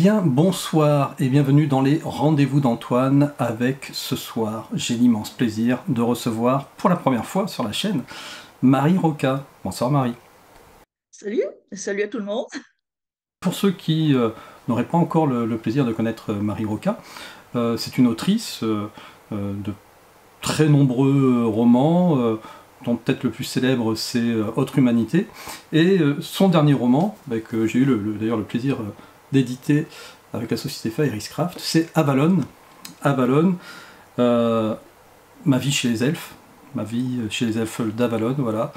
bien, bonsoir et bienvenue dans les rendez-vous d'Antoine avec ce soir, j'ai l'immense plaisir de recevoir pour la première fois sur la chaîne Marie Roca. Bonsoir Marie. Salut, salut à tout le monde. Pour ceux qui n'auraient pas encore le plaisir de connaître Marie Roca, c'est une autrice de très nombreux romans, dont peut-être le plus célèbre c'est Autre Humanité, et son dernier roman, que j'ai eu d'ailleurs le plaisir d'éditer avec la société Fairycraft, c'est Avalon. Avalon, euh, ma vie chez les elfes, ma vie chez les elfes d'Avalon, voilà.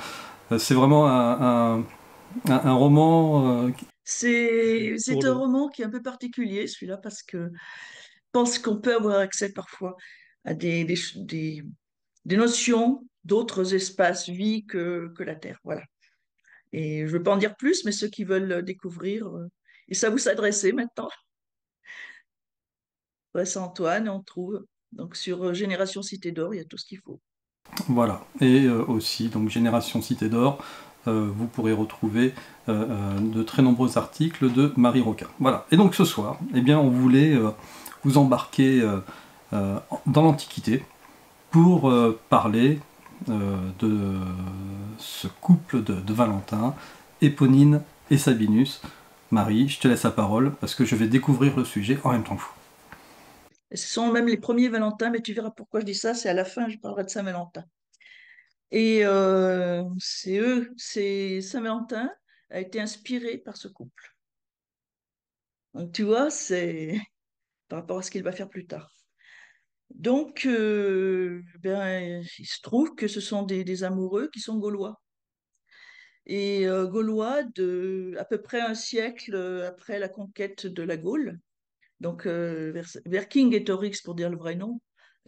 C'est vraiment un roman C'est pour un le... roman qui est un peu particulier, celui-là, parce que je pense qu'on peut avoir accès parfois à des notions d'autres espaces vie que la Terre. Voilà. Et je ne veux pas en dire plus, mais ceux qui veulent découvrir, et ça vous s'adresser maintenant, ouais, Antoine, on trouve. Donc sur Génération Cité d'Or, il y a tout ce qu'il faut. Voilà. Et aussi, donc Génération Cité d'Or, vous pourrez retrouver de très nombreux articles de Marie Roca. Voilà. Et donc ce soir, eh bien, on voulait vous embarquer dans l'Antiquité pour parler de ce couple de Valentin, Éponine et Sabinus. Marie, je te laisse la parole parce que je vais découvrir le sujet en même temps que vous. Et ce sont même les premiers Valentins, mais tu verras pourquoi je dis ça, c'est à la fin, je parlerai de Saint-Valentin. Et Saint-Valentin a été inspiré par ce couple. Donc, tu vois, c'est par rapport à ce qu'il va faire plus tard. Donc, ben, il se trouve que ce sont des amoureux qui sont gaulois. Et gaulois à peu près un siècle après la conquête de la Gaule. Donc, Vercingetorix, pour dire le vrai nom,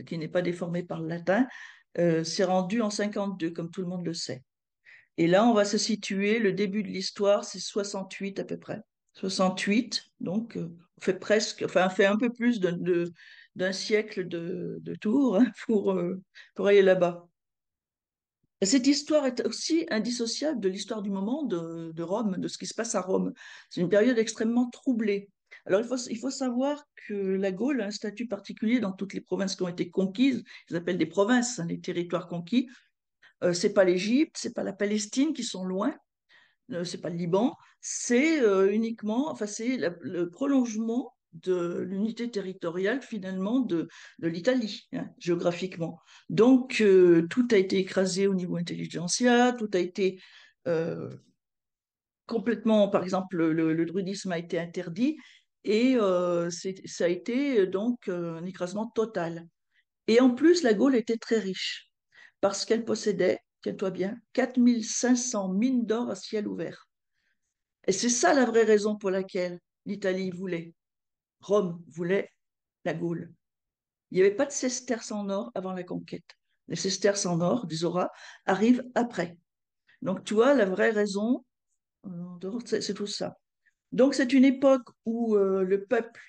qui n'est pas déformé par le latin, s'est rendu en 52, comme tout le monde le sait. Et là, on va se situer, le début de l'histoire, c'est 68 à peu près. 68, donc on fait presque, enfin, on fait un peu plus d'un siècle de tour hein, pour aller là-bas. Et cette histoire est aussi indissociable de l'histoire du moment de Rome, de ce qui se passe à Rome. C'est une période extrêmement troublée. Alors, il faut savoir que la Gaule a un statut particulier dans toutes les provinces qui ont été conquises. Ils appellent des provinces, hein, les territoires conquis. C'est pas l'Égypte, c'est pas la Palestine qui sont loin, c'est pas le Liban, c'est uniquement, enfin c'est le prolongement de l'unité territoriale finalement de l'Italie, hein, géographiquement. Donc tout a été écrasé au niveau intelligentsia, tout a été euh, complètement, par exemple, le druidisme a été interdit et ça a été donc un écrasement total. Et en plus, la Gaule était très riche parce qu'elle possédait, tiens-toi bien, 4500 mines d'or à ciel ouvert. Et c'est ça la vraie raison pour laquelle l'Italie voulait, Rome voulait la Gaule. Il n'y avait pas de sesterces en or avant la conquête. Les sesterces en or, des auras, arrivent après. Donc tu vois, la vraie raison, c'est tout ça. Donc c'est une époque où le peuple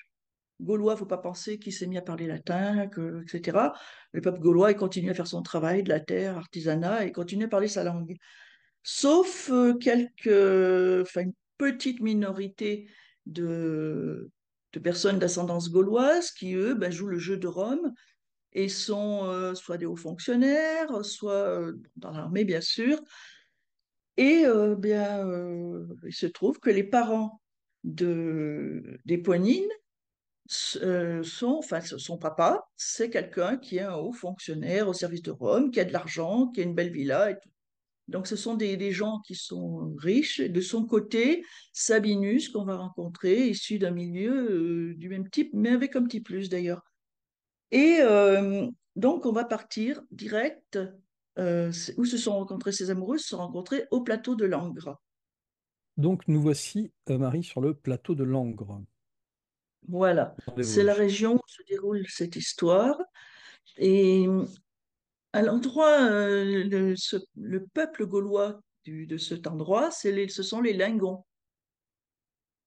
gaulois, il ne faut pas penser qu'il s'est mis à parler latin, etc. Le peuple gaulois, il continue à faire son travail de la terre, artisanat, et continue à parler sa langue. Sauf enfin, une petite minorité de personnes d'ascendance gauloise qui, eux, ben, jouent le jeu de Rome et sont soit des hauts fonctionnaires, soit dans l'armée, bien sûr. Et bien, il se trouve que les parents d'Éponine enfin, son papa, c'est quelqu'un qui est un haut fonctionnaire au service de Rome, qui a de l'argent, qui a une belle villa et tout. Donc, ce sont des gens qui sont riches. De son côté, Sabinus, qu'on va rencontrer, issu d'un milieu du même type, mais avec un petit plus d'ailleurs. Et donc, on va partir direct. Où se sont rencontrés ces amoureux? Ils se sont rencontrés au plateau de Langres. Donc nous voici, Marie, sur le plateau de Langres, Voilà, dans les c'est la Vosges. région où se déroule cette histoire. Et à l'endroit, le peuple gaulois de cet endroit, ce sont les Lingons.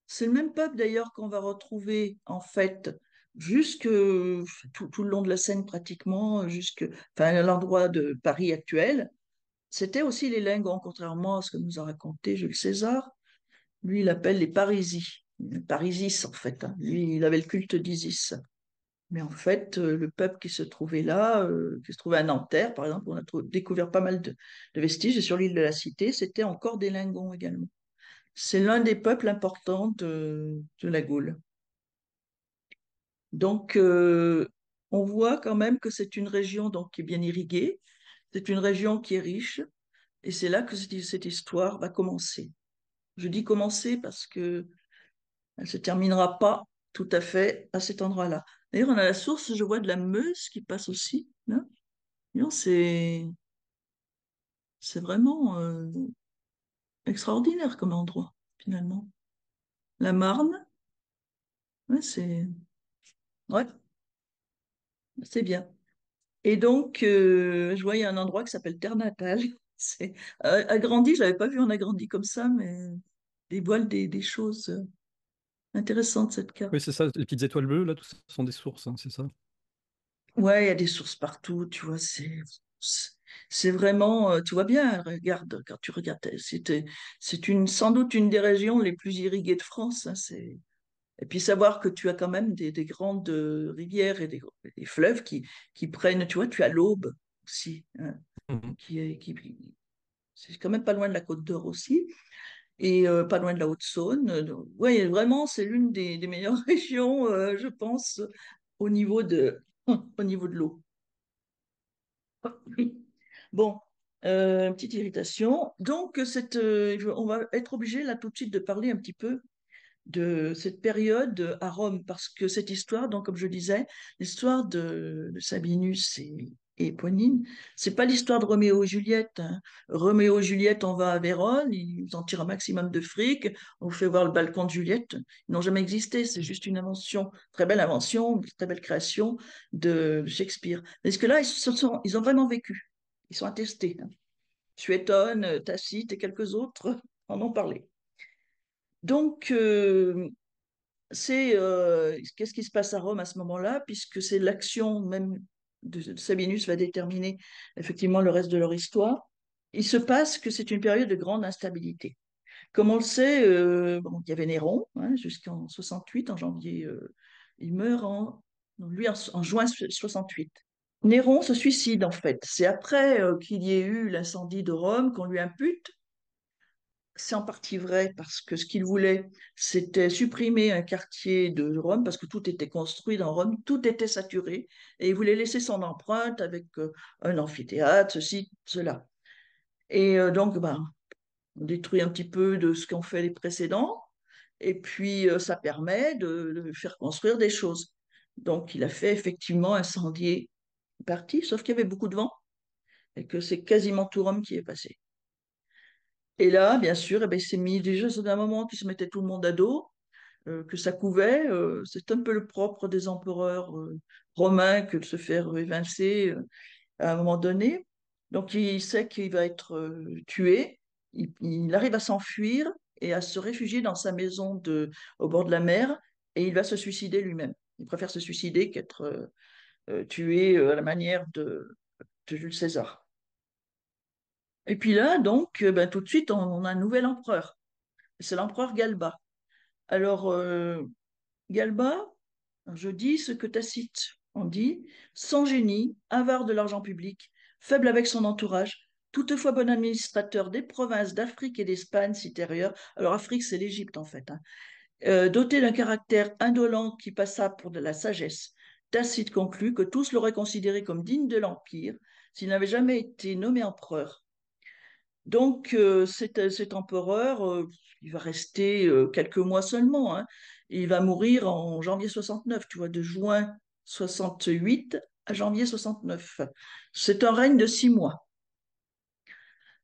C'est le même peuple d'ailleurs qu'on va retrouver en fait jusque tout le long de la Seine pratiquement, enfin, à l'endroit de Paris actuel. C'était aussi les Lingons, contrairement à ce que nous a raconté Jules César. Lui, il appelle les Parisis. par Isis en fait, hein. Lui, il avait le culte d'Isis. Mais en fait, le peuple qui se trouvait là, qui se trouvait à Nanterre, par exemple, on a découvert pas mal de vestiges, et sur l'île de la Cité, c'était encore des Lingons également. C'est l'un des peuples importants de la Gaule. Donc, on voit quand même que c'est une région donc, qui est bien irriguée, c'est une région qui est riche, et c'est là que cette histoire va commencer. Je dis commencer parce que elle se terminera pas tout à fait à cet endroit-là. D'ailleurs, on a la source, je vois, de la Meuse qui passe aussi, hein. Non, c'est vraiment extraordinaire comme endroit, finalement. La Marne, ouais, ouais, c'est bien. Et donc, je voyais un endroit qui s'appelle Terre Natale. C'est agrandi, je l'avais pas vu en agrandi comme ça, mais dévoile des choses intéressantes, cette Oui, carte. c'est ça, les petites étoiles bleues, là, tout ça sont des sources, hein, c'est ça. Ouais, il y a des sources partout, tu vois, c'est vraiment, tu vois bien, regarde, quand tu regardes, sans doute une des régions les plus irriguées de France, hein, et puis savoir que tu as quand même des grandes rivières et des fleuves qui prennent, tu vois, tu as l'Aube aussi, hein, Mhm. c'est quand même pas loin de la Côte d'Or aussi, et pas loin de la Haute-Saône. Oui, vraiment, c'est l'une des meilleures régions, je pense, au niveau au niveau de l'eau. Oui. Bon, petite irritation. Donc, on va être obligé là tout de suite de parler un petit peu de cette période à Rome, parce que cette histoire, donc comme je disais, l'histoire de Sabinus et Éponine, c'est pas l'histoire de Roméo et Juliette, hein. Roméo et Juliette, on va à Vérone, ils en tirent un maximum de fric, on fait voir le balcon de Juliette. Ils n'ont jamais existé, c'est juste une invention, très belle invention, très belle création de Shakespeare. Parce que là, ils ont vraiment vécu, ils sont attestés, hein. Suétone, Tacite et quelques autres en ont parlé. Donc, qu'est-ce qui se passe à Rome à ce moment-là, puisque c'est l'action même de Sabinus va déterminer effectivement le reste de leur histoire. Il se passe que c'est une période de grande instabilité. Comme on le sait, bon, il y avait Néron, hein, jusqu'en 68, en janvier, il meurt non, lui en juin 68. Néron se suicide en fait. C'est après qu'il y ait eu l'incendie de Rome qu'on lui impute. C'est en partie vrai parce que ce qu'il voulait, c'était supprimer un quartier de Rome parce que tout était construit dans Rome, tout était saturé et il voulait laisser son empreinte avec un amphithéâtre, ceci, cela. Et donc, ben, on détruit un petit peu de ce qu'ont fait les précédents et puis ça permet de faire construire des choses. Donc, il a fait effectivement incendier une partie, sauf qu'il y avait beaucoup de vent et que c'est quasiment tout Rome qui est passé. Et là, bien sûr, eh ben, il s'est mis déjà, c'est un moment qui se mettait tout le monde à dos, que ça couvait. C'est un peu le propre des empereurs romains que de se faire évincer à un moment donné. Donc il sait qu'il va être tué. Il arrive à s'enfuir et à se réfugier dans sa maison au bord de la mer et il va se suicider lui-même. Il préfère se suicider qu'être tué à la manière de Jules César. Et puis là, donc, ben, tout de suite, on a un nouvel empereur. C'est l'empereur Galba. Alors, Galba, je dis ce que Tacite en dit, sans génie, avare de l'argent public, faible avec son entourage, toutefois bon administrateur des provinces d'Afrique et d'Espagne supérieure. Alors, Afrique, c'est l'Égypte en fait, hein. Doté d'un caractère indolent qui passa pour de la sagesse. Tacite conclut que tous l'auraient considéré comme digne de l'Empire s'il n'avait jamais été nommé empereur. Donc, cet empereur, il va rester quelques mois seulement, hein. Il va mourir en janvier 69, tu vois, de juin 68 à janvier 69. C'est un règne de 6 mois.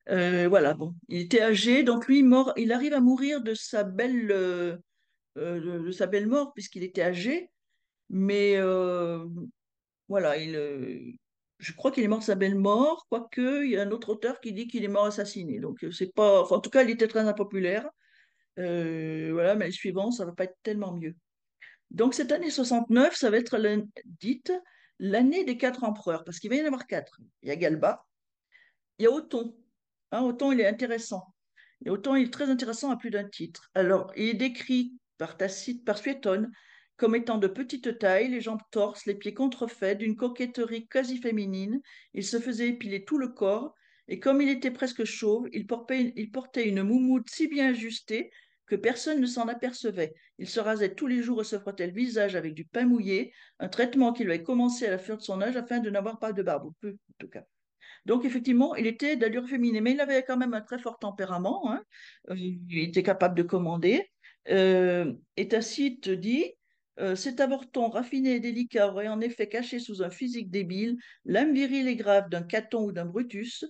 Voilà, bon, il était âgé, donc lui, il arrive à mourir de sa belle mort, puisqu'il était âgé, mais voilà, je crois qu'il est mort de sa belle mort, quoique il y a un autre auteur qui dit qu'il est mort assassiné. Donc c'est pas, enfin, en tout cas, il était très impopulaire. Voilà, mais les suivants, ça va pas être tellement mieux. Donc cette année 69, ça va être dite l'année des quatre empereurs, parce qu'il va y en avoir quatre. Il y a Galba, il y a Othon. Hein, Othon, il est intéressant. Et Othon, il est très intéressant à plus d'un titre. Alors, il est décrit par Tacite, par Suétone, comme étant de petite taille, les jambes torses, les pieds contrefaits, d'une coquetterie quasi féminine. Il se faisait épiler tout le corps, et comme il était presque chauve, il portait une moumoute si bien ajustée que personne ne s'en apercevait. Il se rasait tous les jours et se frottait le visage avec du pain mouillé, un traitement qu'il avait commencé à la fleur de son âge afin de n'avoir pas de barbe, ou peu en tout cas. Donc, effectivement, il était d'allure féminine, mais il avait quand même un très fort tempérament, hein. Il était capable de commander. Et Tacite dit, cet avorton raffiné et délicat aurait en effet caché sous un physique débile l'âme virile et grave d'un Caton ou d'un Brutus,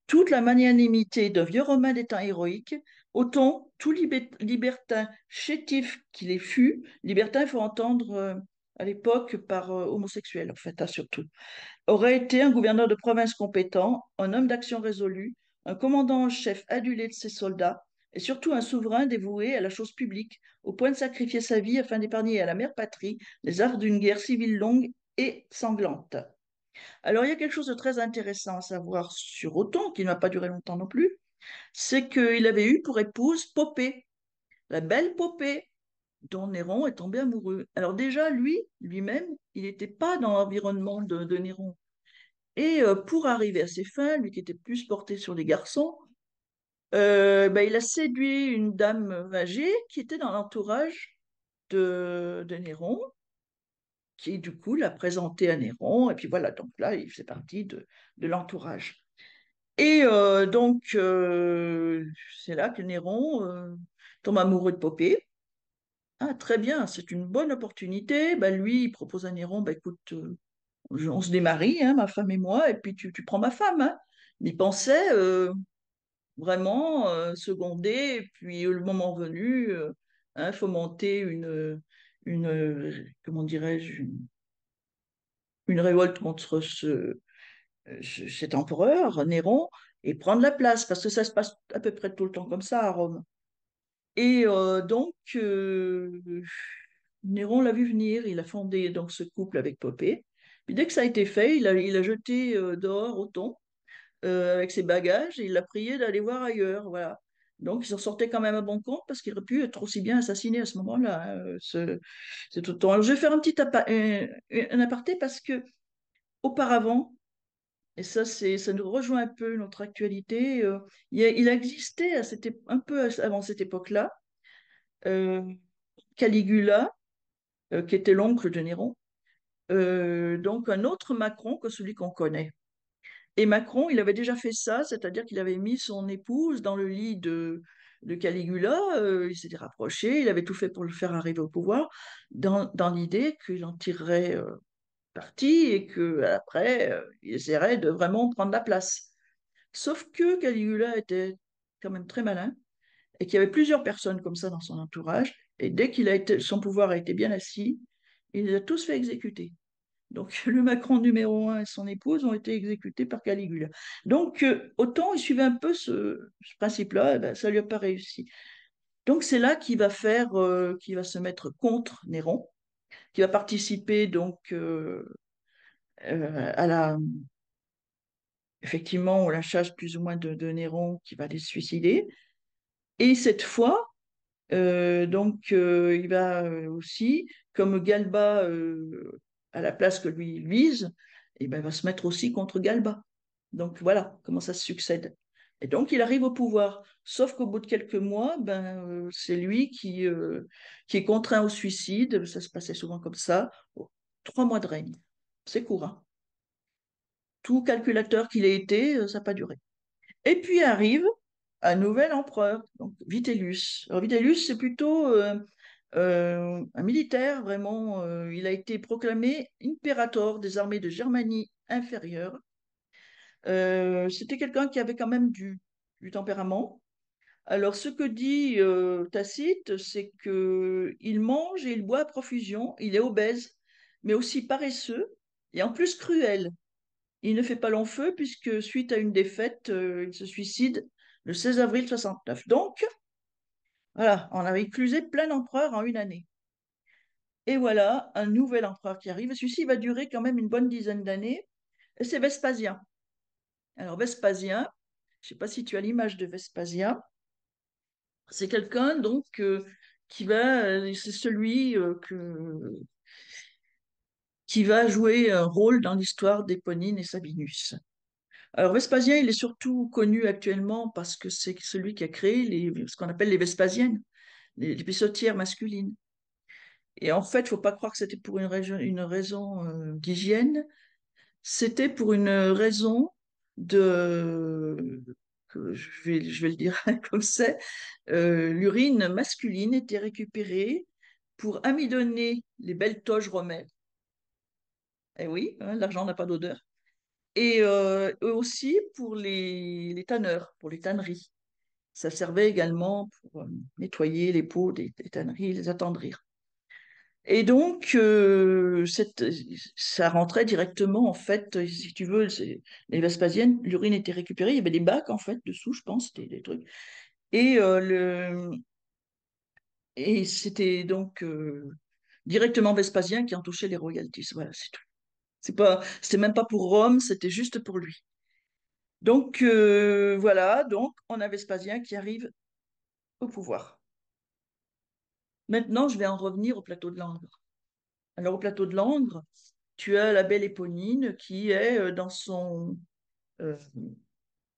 toute la magnanimité d'un vieux Romain des temps héroïques, autant tout libertin chétif qu'il ait fut, libertin, il faut entendre à l'époque par homosexuel, en fait, hein, surtout, aurait été un gouverneur de province compétent, un homme d'action résolu, un commandant en chef adulé de ses soldats, et surtout un souverain dévoué à la chose publique, au point de sacrifier sa vie afin d'épargner à la mère patrie les affres d'une guerre civile longue et sanglante. Alors, il y a quelque chose de très intéressant à savoir sur Othon, qui n'a pas duré longtemps non plus, c'est qu'il avait eu pour épouse Popée, la belle Popée, dont Néron est tombé amoureux. Alors déjà, lui-même, il n'était pas dans l'environnement de Néron. Et pour arriver à ses fins, lui qui était plus porté sur les garçons, ben, il a séduit une dame âgée qui était dans l'entourage de Néron, qui du coup l'a présenté à Néron, et puis voilà, donc là, il faisait partie de l'entourage. Et c'est là que Néron tombe amoureux de Popée. Ah, très bien, c'est une bonne opportunité. Ben, lui, il propose à Néron, ben, écoute, on se démarie, hein, ma femme et moi, et puis tu prends ma femme, hein. Il pensait vraiment seconder, et puis le moment venu, hein, fomenter comment dirais-je, une révolte contre cet empereur, Néron, et prendre la place, parce que ça se passe à peu près tout le temps comme ça à Rome. Et Néron l'a vu venir, il a fondé donc ce couple avec Popée. Puis dès que ça a été fait, il a jeté dehors Othon avec ses bagages et il l'a prié d'aller voir ailleurs. Voilà. Donc il s'en sortait quand même à bon compte parce qu'il aurait pu être aussi bien assassiné à ce moment-là, hein, cet Othon. Alors je vais faire un aparté parce que auparavant, et ça nous rejoint un peu notre actualité, il a existé un peu avant cette époque-là, euh, Caligula, qui était l'oncle de Néron, donc un autre Macron que celui qu'on connaît. Et Macron, il avait déjà fait ça, c'est-à-dire qu'il avait mis son épouse dans le lit de Caligula, il s'était rapproché, il avait tout fait pour le faire arriver au pouvoir, dans l'idée qu'il en tirerait parti et qu'après, il essaierait de vraiment prendre la place. Sauf que Caligula était quand même très malin et qu'il y avait plusieurs personnes comme ça dans son entourage, et dès son pouvoir a été bien assis, il les a tous fait exécuter. Donc, le Macron numéro un et son épouse ont été exécutés par Caligula. Donc, autant il suivait un peu ce principe-là, eh ben, ça lui a pas réussi. Donc, c'est là qu'il va se mettre contre Néron, qui va participer donc à effectivement, au lynchage plus ou moins de Néron, qui va aller se suicider. Et cette fois, il va aussi, comme Galba à la place que lui il vise, et ben, il va se mettre aussi contre Galba. Donc voilà comment ça se succède. Et donc il arrive au pouvoir. Sauf qu'au bout de quelques mois, c'est lui qui est contraint au suicide. Ça se passait souvent comme ça. 3 mois de règne. C'est court, hein. Tout calculateur qu'il ait été, ça n'a pas duré. Et puis arrive un nouvel empereur, donc Vitellius. Alors Vitellius, c'est plutôt un militaire, vraiment. Il a été proclamé impérator des armées de Germanie inférieure. C'était quelqu'un qui avait quand même du tempérament. Alors, ce que dit Tacite, c'est qu'il mange et il boit à profusion, il est obèse, mais aussi paresseux et en plus cruel. Il ne fait pas long feu puisque, suite à une défaite, il se suicide le 16 avril 69. Donc, voilà, on avait éclusé plein d'empereurs en une année. Et voilà, un nouvel empereur qui arrive. Et celui-ci va durer quand même une bonne dizaine d'années. Et c'est Vespasien. Alors, Vespasien, je ne sais pas si tu as l'image de Vespasien. C'est quelqu'un donc c'est celui qui va jouer un rôle dans l'histoire d'Éponine et Sabinus. Alors Vespasien, il est surtout connu actuellement parce que c'est celui qui a créé ce qu'on appelle les Vespasiennes, les pissotières masculines. Et en fait, il ne faut pas croire que c'était pour une raison d'hygiène, c'était pour une raison de, je vais le dire comme c'est, l'urine masculine était récupérée pour amidonner les belles toges romaines. Eh oui, hein, l'argent n'a pas d'odeur. Et aussi pour les tanneurs, pour les tanneries. Ça servait également pour nettoyer les peaux des tanneries, les attendrir. Et donc, ça rentrait directement, en fait, si tu veux, les Vespasiennes, l'urine était récupérée, il y avait des bacs, en fait, dessous, je pense, des trucs. Et, et c'était donc directement Vespasien qui en touchait les royalties. Voilà, c'est tout. C'était même pas pour Rome, c'était juste pour lui. Donc, voilà, donc on a Vespasien qui arrive au pouvoir. Maintenant, je vais en revenir au plateau de Langres. Alors, au plateau de Langres, tu as la belle Éponine qui est euh,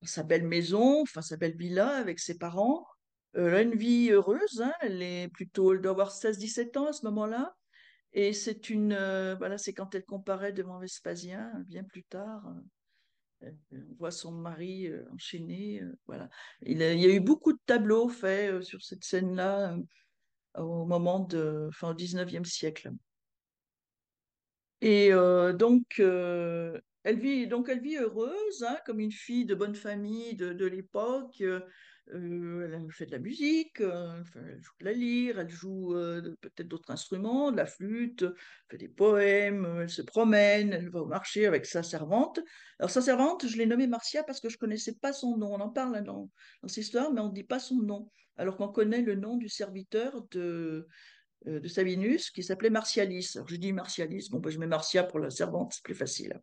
sa belle maison, enfin sa belle villa avec ses parents. Elle a une vie heureuse, hein, elle doit avoir 16-17 ans à ce moment-là. Et voilà, c'est quand elle comparaît devant Vespasien, bien plus tard. On voit son mari enchaîné. Voilà. Il y a eu beaucoup de tableaux faits sur cette scène-là au 19e siècle. Et elle vit heureuse, hein, comme une fille de bonne famille de l'époque. Elle fait de la musique, elle joue de la lyre, elle joue peut-être d'autres instruments, de la flûte, elle fait des poèmes, elle se promène, elle va au marché avec sa servante. Alors sa servante, je l'ai nommée Marcia parce que je connaissais pas son nom. On en parle hein, dans cette histoire, mais on ne dit pas son nom. Alors qu'on connaît le nom du serviteur de Sabinus qui s'appelait Martialis. Alors je dis Martialis, bon, ben, je mets Marcia pour la servante, c'est plus facile.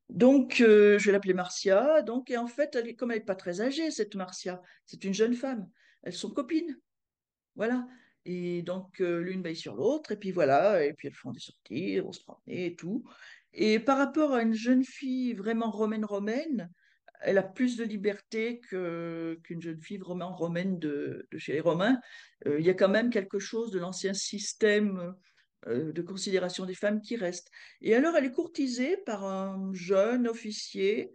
Donc je vais l'appeler Marcia. Donc, et en fait, comme elle n'est pas très âgée, cette Marcia, c'est une jeune femme. Elles sont copines. Voilà. Et donc l'une veille sur l'autre, et puis voilà, et puis elles font des sorties, on se promener et tout. Et par rapport à une jeune fille vraiment romaine, elle a plus de liberté qu'une jeune fille vraiment romaine de chez les Romains. Il y a quand même quelque chose de l'ancien système de considération des femmes qui reste. Et alors, elle est courtisée par un jeune officier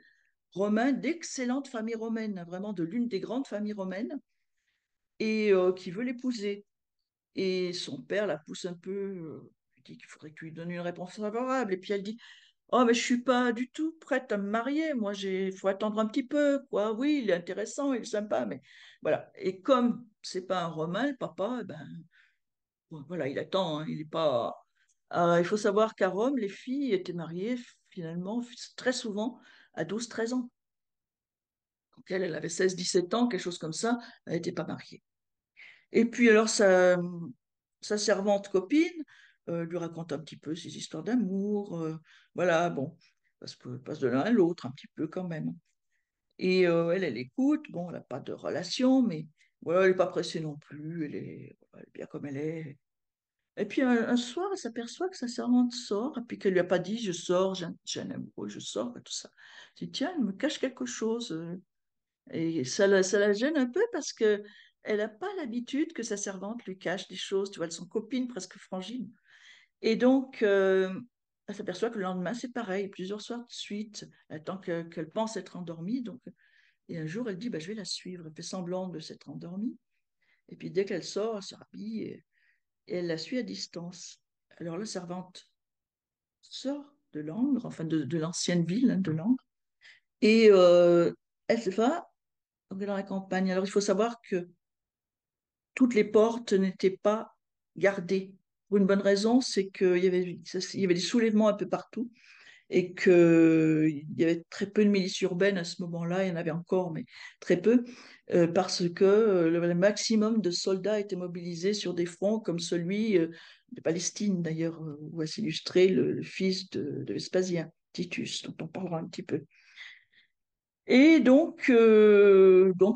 romain d'excellente famille romaine, vraiment de l'une des grandes familles romaines, et qui veut l'épouser. Et son père la pousse un peu, lui dit qu'il faudrait que tu lui donnes une réponse favorable. Et puis elle dit, oh, mais je suis pas du tout prête à me marier. Moi, faut attendre un petit peu, quoi. Oui, il est intéressant, il est sympa, mais voilà. Et comme c'est pas un Romain, le papa, eh ben, bon, voilà, il attend, hein, il est pas. Il faut savoir qu'à Rome, les filles étaient mariées finalement très souvent à 12-13 ans. Donc elle avait 16-17 ans, quelque chose comme ça, elle n'était pas mariée. Et puis alors sa servante copine lui raconte un petit peu ses histoires d'amour, voilà, bon, parce que passe de l'un à l'autre un petit peu quand même. Et elle écoute, bon, elle n'a pas de relation, mais voilà, elle n'est pas pressée non plus, elle est bien comme elle est. Et puis un soir, elle s'aperçoit que sa servante sort, et puis qu'elle lui a pas dit, je sors, j'ai un amoureux, je sors, et tout ça. Elle dit, tiens, elle me cache quelque chose. Et ça la gêne un peu parce que elle n'a pas l'habitude que sa servante lui cache des choses. Tu vois, elles sont copines, presque frangines. Et donc, elle s'aperçoit que le lendemain, c'est pareil, plusieurs soirs de suite, tant qu'elle pense être endormie. Donc, et un jour, elle dit, bah, je vais la suivre. Elle fait semblant de s'être endormie. Et puis, dès qu'elle sort, elle se rhabille et elle la suit à distance. Alors, la servante sort de Langres, enfin de l'ancienne ville hein, de Langres, et elle se va dans la campagne. Alors, il faut savoir que toutes les portes n'étaient pas gardées. Pour une bonne raison, c'est il y avait des soulèvements un peu partout et qu'il y avait très peu de milices urbaines à ce moment-là. Il y en avait encore, mais très peu, parce que le maximum de soldats étaient mobilisés sur des fronts comme celui de Palestine, d'ailleurs, où va s'illustrer le fils de Vespasien, Titus, dont on parlera un petit peu. Et donc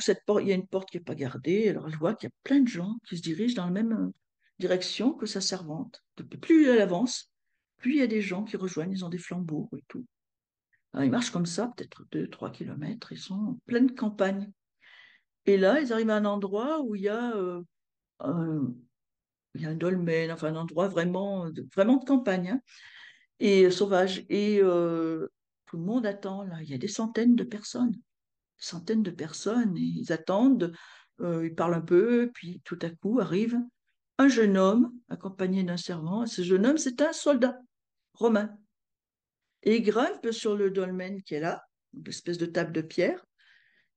cette porte, il y a une porte qui n'est pas gardée. Alors elle voit qu'il y a plein de gens qui se dirigent dans la même direction que sa servante. Plus elle avance, plus il y a des gens qui rejoignent, ils ont des flambeaux et tout. Alors, ils marchent comme ça, peut-être 2, 3 kilomètres, ils sont en pleine campagne. Et là, ils arrivent à un endroit où un, il y a un dolmen, enfin un endroit vraiment de campagne, hein, et sauvage. Et tout le monde attend, là. Il y a des centaines de personnes, et ils attendent, ils parlent un peu, puis tout à coup arrive un jeune homme accompagné d'un servant. Et ce jeune homme, c'est un soldat romain. Et il grimpe sur le dolmen qui est là, une espèce de table de pierre,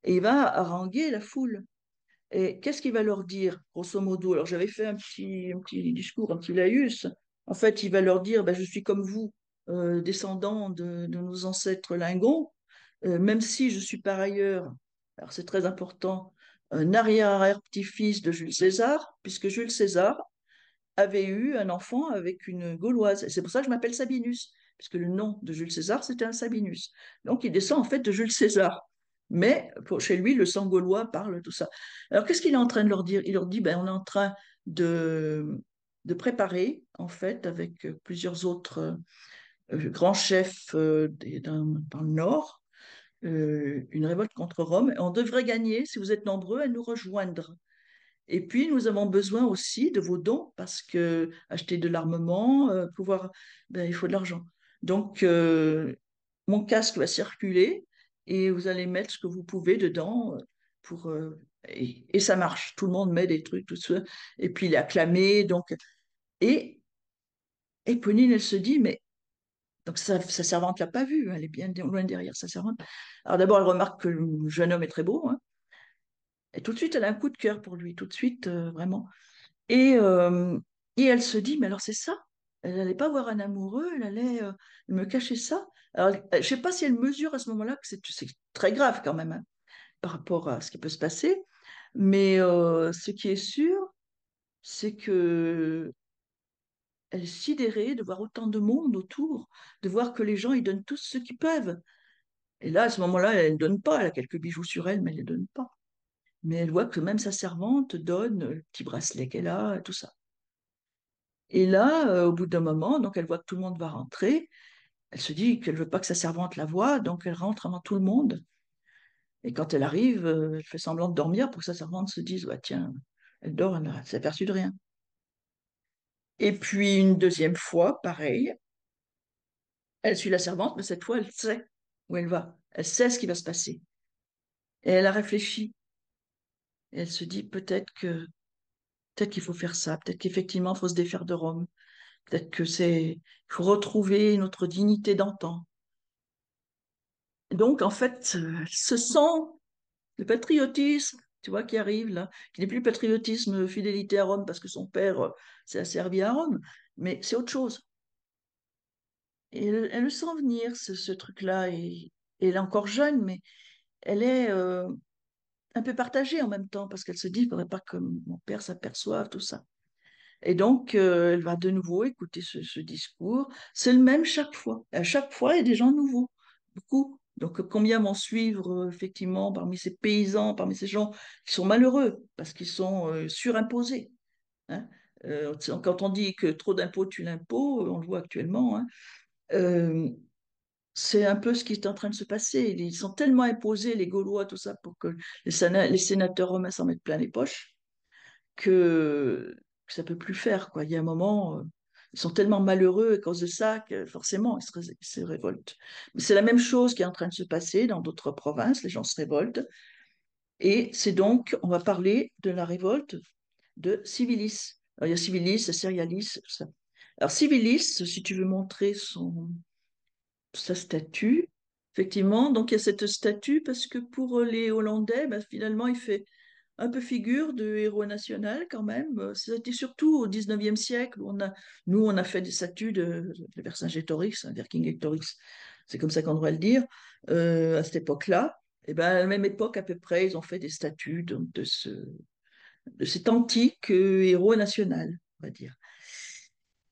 et il va haranguer la foule. Et qu'est-ce qu'il va leur dire, grosso modo? Alors, j'avais fait un petit discours, un petit laïus. En fait, il va leur dire, ben, je suis comme vous, descendant de nos ancêtres Lingons, même si je suis par ailleurs, alors c'est très important, un arrière-arrière-petit-fils de Jules César, puisque Jules César avait eu un enfant avec une Gauloise. Et c'est pour ça que je m'appelle Sabinus, puisque le nom de Jules César, c'était un Sabinus. Donc, il descend en fait de Jules César. Mais chez lui, le sang gaulois parle tout ça. Alors, qu'est-ce qu'il est en train de leur dire? Il leur dit, ben, on est en train de préparer, en fait, avec plusieurs autres grands chefs dans le Nord, une révolte contre Rome. Et on devrait gagner, si vous êtes nombreux, à nous rejoindre. Et puis, nous avons besoin aussi de vos dons parce que acheter de l'armement, ben, il faut de l'argent. Donc, mon casque va circuler et vous allez mettre ce que vous pouvez dedans et ça marche. Tout le monde met des trucs, tout ça. Et puis, il est acclamé. Donc, et Éponine, elle se dit, mais donc sa servante l'a pas vu. Elle est bien loin derrière sa servante. Alors d'abord, elle remarque que le jeune homme est très beau, hein, et tout de suite, elle a un coup de cœur pour lui. Tout de suite, vraiment. Et, euh, et elle se dit, mais alors c'est ça. Elle n'allait pas voir un amoureux, elle allait me cacher ça. Alors, je ne sais pas si elle mesure à ce moment-là que c'est très grave quand même, hein, par rapport à ce qui peut se passer. Mais ce qui est sûr, c'est que elle est sidérée de voir autant de monde autour, de voir que les gens, ils donnent tous ce qu'ils peuvent. Et là, à ce moment-là, elle ne donne pas. Elle a quelques bijoux sur elle, mais elle ne les donne pas. Mais elle voit que même sa servante donne le petit bracelet qu'elle a, tout ça. Et là, au bout d'un moment, donc elle voit que tout le monde va rentrer. Elle se dit qu'elle veut pas que sa servante la voie, donc elle rentre avant tout le monde. Et quand elle arrive, elle fait semblant de dormir pour que sa servante se dise, ouais, tiens, elle dort, elle ne s'est aperçue de rien. Et puis une deuxième fois, pareil, elle suit la servante, mais cette fois, elle sait où elle va. Elle sait ce qui va se passer. Et elle a réfléchi. Et elle se dit, peut-être qu'il faut faire ça. Peut-être qu'effectivement, il faut se défaire de Rome. Peut-être il faut retrouver notre dignité d'antan. Donc, en fait, ce sont le patriotisme, tu vois, qui arrive là, qui n'est plus patriotisme, fidélité à Rome parce que son père s'est asservi à Rome, mais c'est autre chose. Et elle le sent venir, ce truc-là, et elle est encore jeune, mais elle est un peu partagée en même temps parce qu'elle se dit, il ne faudrait pas que mon père s'aperçoive, tout ça. Et donc, elle va de nouveau écouter ce discours. C'est le même chaque fois. À chaque fois, il y a des gens nouveaux, beaucoup. Donc, combien vont suivre, effectivement, parmi ces paysans, parmi ces gens qui sont malheureux parce qu'ils sont surimposés, hein. Quand on dit que trop d'impôts tue l'impôt, on le voit actuellement, hein, euh, c'est un peu ce qui est en train de se passer. Ils sont tellement imposés, les Gaulois, tout ça, pour que les sénateurs romains s'en mettent plein les poches que ça peut plus faire, quoi. Il y a un moment, ils sont tellement malheureux à cause de ça que forcément, ils se révoltent. Mais c'est la même chose qui est en train de se passer dans d'autres provinces, les gens se révoltent. Et c'est donc, on va parler de la révolte de Civilis. Alors, il y a Civilis, Cerialis, tout ça. Alors, Civilis, si tu veux montrer sa statue, effectivement, donc il y a cette statue parce que pour les Hollandais, ben, finalement, il fait un peu figure de héros national quand même. C'était surtout au 19e siècle où nous, on a fait des statues de Vercingétorix, Vercingétorix, c'est comme ça qu'on devrait le dire, à cette époque-là. Et ben, à la même époque, à peu près, ils ont fait des statues de cet antique héros national, on va dire.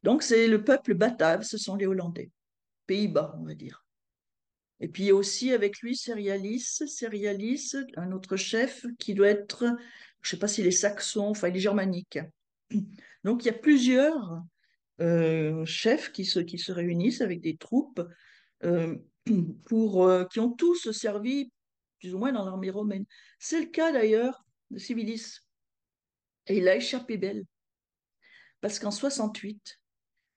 Donc, c'est le peuple batave, ce sont les Hollandais, Pays-Bas, on va dire. Et puis il y a aussi avec lui Cérialis, un autre chef qui doit être, je ne sais pas s'il est saxon, enfin il est germanique. Donc il y a plusieurs chefs qui se réunissent avec des troupes euh, qui ont tous servi plus ou moins dans l'armée romaine. C'est le cas d'ailleurs de Civilis. Et il a échappé belle, parce qu'en 68,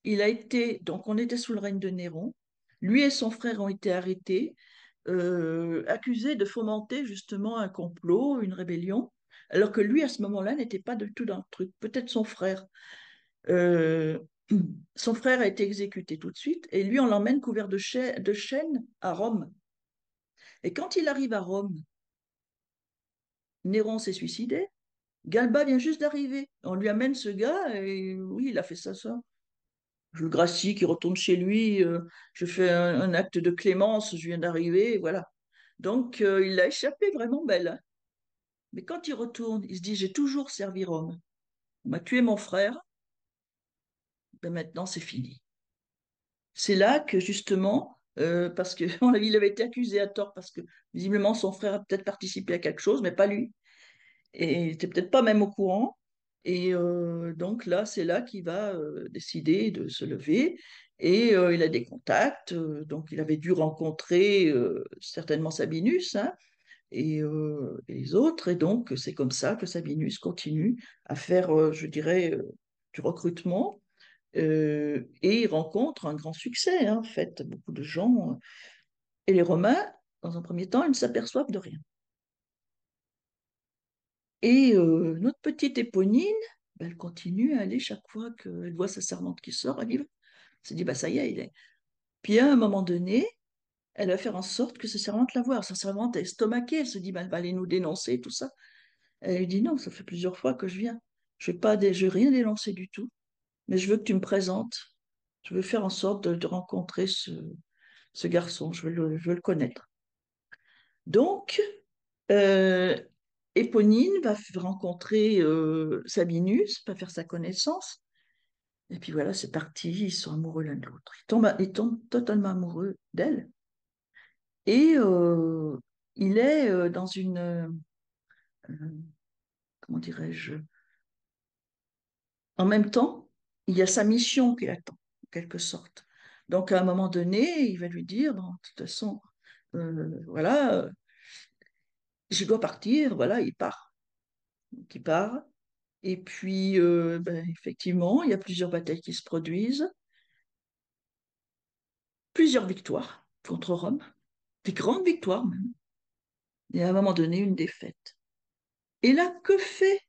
il a été, donc on était sous le règne de Néron, lui et son frère ont été arrêtés, accusés de fomenter justement un complot, une rébellion, alors que lui, à ce moment-là, n'était pas du tout dans le truc. Peut-être son frère. Euh, Son frère a été exécuté tout de suite, et lui, on l'emmène couvert de chaînes à Rome. Et quand il arrive à Rome, Néron s'est suicidé, Galba vient juste d'arriver. On lui amène ce gars, et oui, il a fait ça. Je le gracie, qui retourne chez lui, je fais un acte de clémence, je viens d'arriver, voilà. Donc, il a échappé vraiment belle, hein. Mais quand il retourne, il se dit, j'ai toujours servi Rome. On m'a tué mon frère, ben maintenant c'est fini. C'est là que justement, parce que il avait été accusé à tort, parce que visiblement son frère a peut-être participé à quelque chose, mais pas lui. Et il n'était peut-être pas même au courant. Et donc là, c'est là qu'il va décider de se lever. Et il a des contacts, donc il avait dû rencontrer certainement Sabinus, hein, et les autres. Et donc c'est comme ça que Sabinus continue à faire, je dirais, du recrutement. Et il rencontre un grand succès, hein, en fait, beaucoup de gens. Et les Romains, dans un premier temps, ils ne s'aperçoivent de rien. Et notre petite Éponine, ben, elle continue à aller chaque fois qu'elle voit sa servante qui sort, elle y va. Elle se dit, bah, ça y est, il est. Puis à un moment donné, elle va faire en sorte que sa servante la voie. Sa servante est estomaquée, elle se dit, bah, elle va aller nous dénoncer, tout ça. Elle lui dit, non, ça fait plusieurs fois que je viens. Je vais rien dénoncer du tout, mais je veux que tu me présentes. Je veux faire en sorte de rencontrer ce garçon, je veux le connaître. Donc, euh, Éponine va rencontrer Sabinus, va faire sa connaissance. Et puis voilà, c'est parti, ils sont amoureux l'un de l'autre. Ils tombent totalement amoureux d'elle. Et il est dans comment dirais-je, en même temps, il y a sa mission qui l'attend, en quelque sorte. Donc à un moment donné, il va lui dire, bon, de toute façon, voilà, je dois partir, voilà, il part. Donc, il part. Et puis, ben, effectivement, il y a plusieurs batailles qui se produisent, plusieurs victoires contre Rome, des grandes victoires même. Et à un moment donné, une défaite. Et là, que fait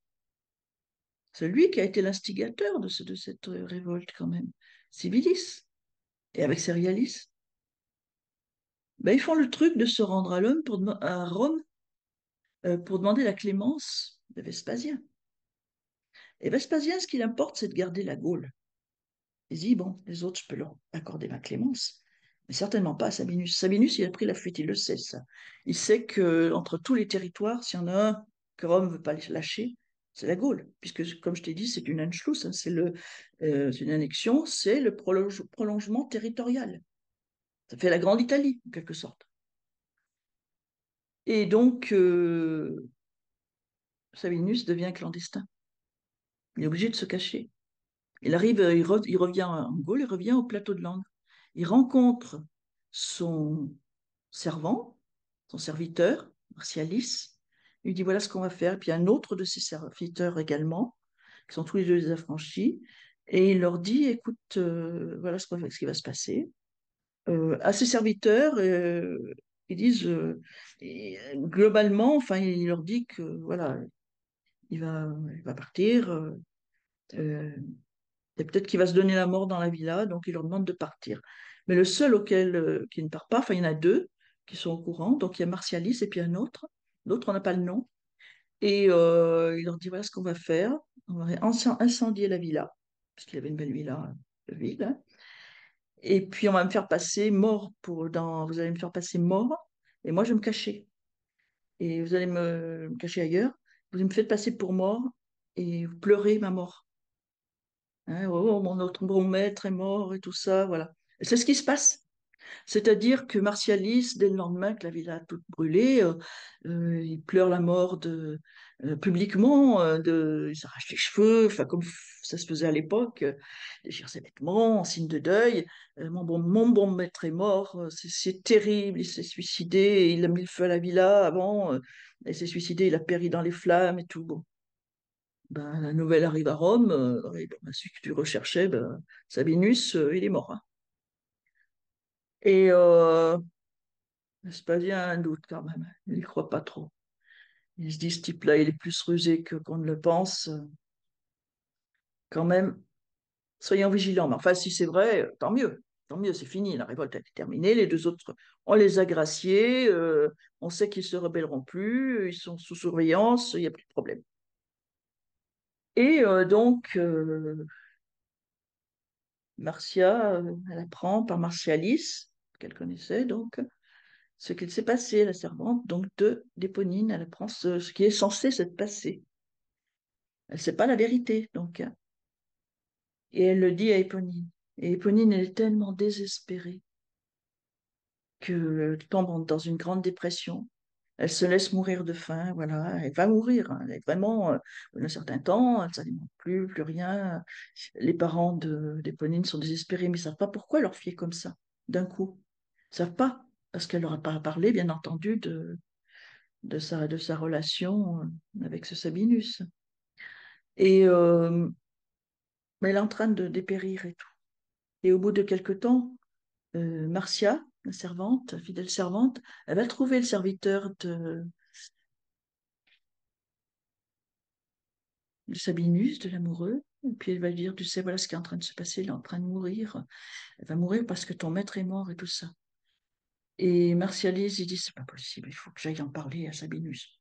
celui qui a été l'instigateur de cette révolte quand même? Civilis. Et avec Cérialis, ben, ils font le truc de se rendre à Rome pour demander la clémence de Vespasien. Et Vespasien, ce qu'il importe, c'est de garder la Gaule. Il dit, bon, les autres, je peux leur accorder ma clémence, mais certainement pas à Sabinus. Sabinus, il a pris la fuite, il le sait, ça. Il sait que entre tous les territoires, s'il y en a un que Rome ne veut pas lâcher, c'est la Gaule, puisque, comme je t'ai dit, c'est une Anschluss, hein, c'est une annexion, c'est le prolongement territorial. Ça fait la Grande Italie, en quelque sorte. Et donc, Sabinus devient clandestin. Il est obligé de se cacher. Il arrive, il revient en Gaule, il revient au plateau de Langres. Il rencontre son servant, son serviteur, Martialis. Il lui dit voilà ce qu'on va faire. Et puis un autre de ses serviteurs également, qui sont tous les deux des affranchis. Et il leur dit écoute, voilà ce qui va se passer. À ses serviteurs, ils disent globalement, enfin, il leur dit que voilà, il va partir. Euh, et peut-être qu'il va se donner la mort dans la villa, donc il leur demande de partir. Mais le seul qui ne part pas, enfin il y en a deux qui sont au courant, donc il y a Martialis et puis un autre. L'autre, on n'a pas le nom. Et il leur dit, voilà ce qu'on va faire. On va incendier la villa, parce qu'il avait une belle villa de ville, hein. Et puis on va me faire passer mort vous allez me faire passer mort, et moi je vais me cacher. Et vous allez me cacher ailleurs. Vous me faites passer pour mort, et vous pleurez ma mort. Hein, oh, mon autre bon maître est mort et tout ça, voilà. Et c'est ce qui se passe. C'est-à-dire que Martialis, dès le lendemain que la villa a toute brûlé, il pleure la mort publiquement, il s'arrache les cheveux, enfin comme ça se faisait à l'époque, déchire ses vêtements en signe de deuil. Mon bon maître est mort, c'est terrible, il s'est suicidé, il a mis le feu à la villa avant, il s'est suicidé, il a péri dans les flammes et tout. Bon, ben, la nouvelle arrive à Rome, et ben, celui que tu recherchais, ben, Sabinus, il est mort, hein. Et Vespasien a un doute quand même. Il n'y croit pas trop. Il se dit, ce type-là, il est plus rusé qu'on ne le pense. Quand même, soyons vigilants. Mais enfin, si c'est vrai, tant mieux. Tant mieux, c'est fini. La révolte a été terminée. Les deux autres, on les a graciés. On sait qu'ils se rebelleront plus. Ils sont sous surveillance. Il n'y a plus de problème. Et donc, Marcia, elle apprend par Martialis, qu'elle connaissait, donc, ce qu'il s'est passé, la servante, donc, d'Éponine. Elle apprend ce qui est censé s'être passé. Elle ne sait pas la vérité, donc, hein. Et elle le dit à Éponine. Et Éponine, elle est tellement désespérée qu'elle tombe dans une grande dépression. Elle se laisse mourir de faim, voilà. Elle va mourir, hein. Elle est vraiment, un certain temps, elle ne s'alimente plus rien. Les parents d'Éponine sont désespérés, mais ils ne savent pas pourquoi leur fille est comme ça, d'un coup. Ils ne savent pas, parce qu'elle leur a pas parlé, bien entendu, de sa relation avec ce Sabinus. Et mais elle est en train de dépérir et tout. Et au bout de quelque temps, Marcia, la servante, fidèle servante, elle va trouver le serviteur de Sabinus, de l'amoureux, et puis elle va lui dire, tu sais, voilà ce qui est en train de se passer, il est en train de mourir. Elle va mourir parce que ton maître est mort et tout ça. Et Martialis, il dit, c'est pas possible, il faut que j'aille en parler à Sabinus.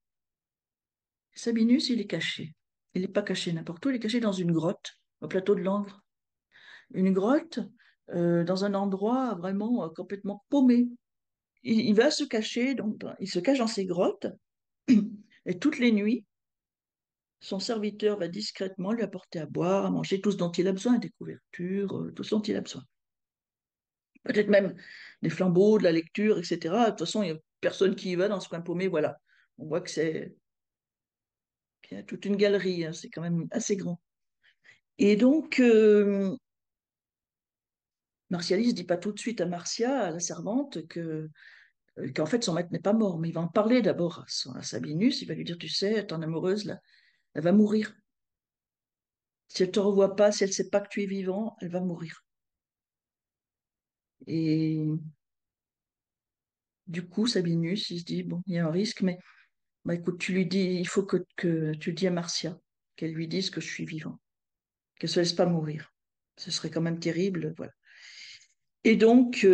Sabinus, il est caché. Il n'est pas caché n'importe où, il est caché dans une grotte, au plateau de Langres. Une grotte, dans un endroit vraiment complètement paumé. Il va se cacher, donc, il se cache dans ses grottes, et toutes les nuits, son serviteur va discrètement lui apporter à boire, à manger, tout ce dont il a besoin, des couvertures, tout ce dont il a besoin. Peut-être même des flambeaux, de la lecture, etc. De toute façon, il n'y a personne qui y va dans ce coin paumé, voilà. On voit qu'il y a toute une galerie, hein, c'est quand même assez grand. Et donc, Martialis ne dit pas tout de suite à Marcia, à la servante, qu'en fait son maître n'est pas mort, mais il va en parler d'abord à Sabinus, il va lui dire, tu sais, ton amoureuse, là, elle va mourir. Si elle ne te revoit pas, si elle ne sait pas que tu es vivant, elle va mourir. Et du coup, Sabinus, il se dit, bon, il y a un risque, mais bah, écoute, tu lui dis, il faut que tu le dis à Marcia, qu'elle lui dise que je suis vivant, qu'elle ne se laisse pas mourir. Ce serait quand même terrible, voilà. Et donc,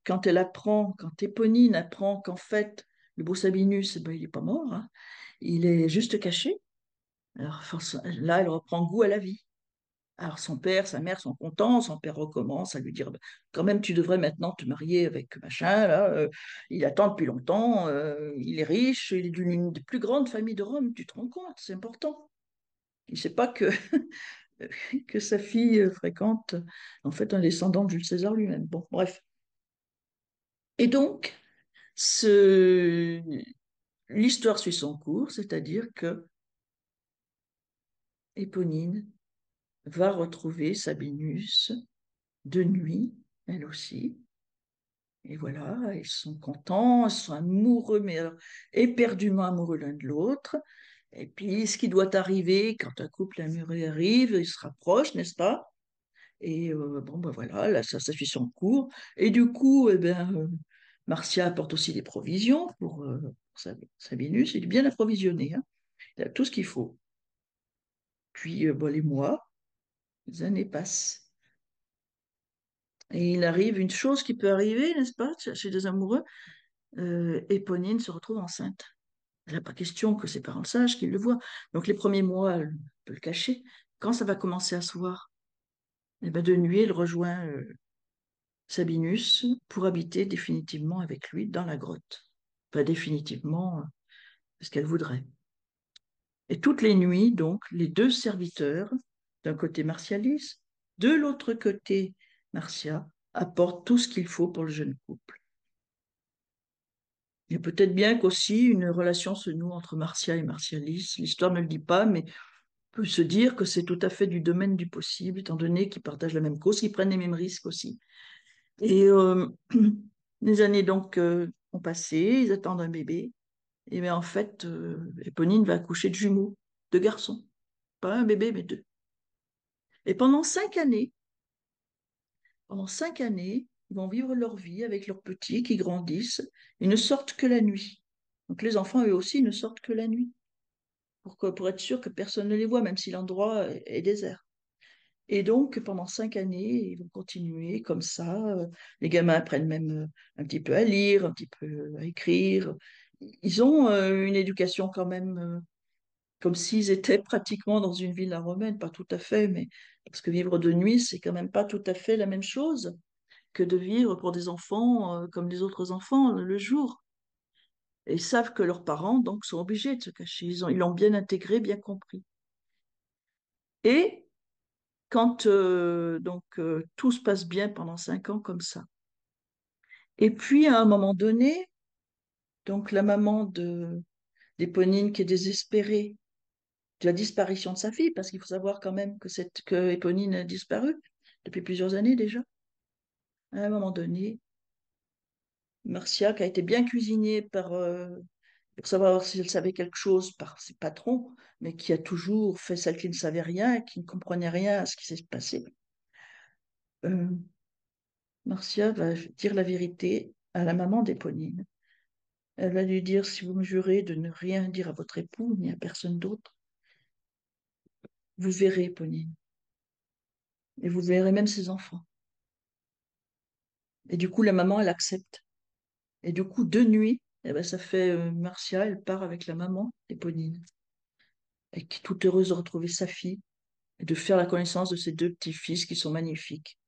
quand Éponine apprend qu'en fait, le beau Sabinus, eh ben, il n'est pas mort, hein, il est juste caché, alors là, elle reprend goût à la vie. Alors son père, sa mère sont contents, son père recommence à lui dire, bah, quand même tu devrais maintenant te marier avec machin, là, il attend depuis longtemps, il est riche, il est d'une des plus grandes familles de Rome, tu te rends compte, c'est important. Il ne sait pas que, que sa fille fréquente en fait un descendant de Jules César lui-même. Bon, bref. Et donc, ce... l'histoire suit son cours, c'est-à-dire que Éponine va retrouver Sabinus de nuit, elle aussi. Et voilà, ils sont contents, ils sont amoureux, mais alors, éperdument amoureux l'un de l'autre. Et puis, ce qui doit arriver quand un couple amoureux arrive, ils se rapprochent, n'est-ce pas? Et bon, ben voilà, là, ça suit son cours. Et du coup, eh ben, Marcia apporte aussi des provisions pour Sabinus. Il est bien approvisionné, hein. Il a tout ce qu'il faut. Puis, bon, les mois, les années passent. Et il arrive une chose qui peut arriver, n'est-ce pas, chez des amoureux. Éponine se retrouve enceinte. Il n'est pas question que ses parents le sachent, qu'ils le voient. Donc les premiers mois, elle peut le cacher. Quand ça va commencer à se voir, eh ben, de nuit, elle rejoint Sabinus pour habiter définitivement avec lui dans la grotte. Pas définitivement, ce qu'elle voudrait. Et toutes les nuits, donc, les deux serviteurs, d'un côté Martialis, de l'autre côté Marcia, apporte tout ce qu'il faut pour le jeune couple. Et peut-être bien qu'aussi une relation se noue entre Marcia et Martialis. L'histoire ne le dit pas, mais on peut se dire que c'est tout à fait du domaine du possible, étant donné qu'ils partagent la même cause, qu'ils prennent les mêmes risques aussi. Et les années donc ont passé, ils attendent un bébé. Et bien en fait, Éponine va accoucher de jumeaux, de garçons. Pas un bébé, mais deux. Et pendant 5 années, ils vont vivre leur vie avec leurs petits qui grandissent. Ils ne sortent que la nuit. Donc les enfants, eux aussi, ne sortent que la nuit. Pourquoi? Pour être sûr que personne ne les voit, même si l'endroit est désert. Et donc, pendant 5 années, ils vont continuer comme ça. Les gamins apprennent même un petit peu à lire, un petit peu à écrire. Ils ont une éducation quand même comme s'ils étaient pratiquement dans une villa romaine, pas tout à fait, mais parce que vivre de nuit, c'est quand même pas tout à fait la même chose que de vivre pour des enfants comme les autres enfants le jour. Et ils savent que leurs parents, donc, sont obligés de se cacher. Ils l'ont bien intégré, bien compris. Et quand tout se passe bien pendant 5 ans comme ça. Et puis à un moment donné, donc la maman d'Éponine qui est désespérée de la disparition de sa fille, parce qu'il faut savoir quand même que Éponine a disparu depuis plusieurs années déjà. À un moment donné, Marcia, qui a été bien cuisinée pour savoir si elle savait quelque chose par ses patrons, mais qui a toujours fait celle qui ne savait rien, qui ne comprenait rien à ce qui s'est passé. Euh, Marcia va dire la vérité à la maman d'Éponine. Elle va lui dire, si vous me jurez de ne rien dire à votre époux ni à personne d'autre, vous verrez Éponine. Et vous verrez même ses enfants. Et du coup, la maman, elle accepte. Et du coup, de nuit, eh ben, ça fait Marcia, elle part avec la maman d'Éponine. Et qui est toute heureuse de retrouver sa fille et de faire la connaissance de ses deux petits-fils qui sont magnifiques.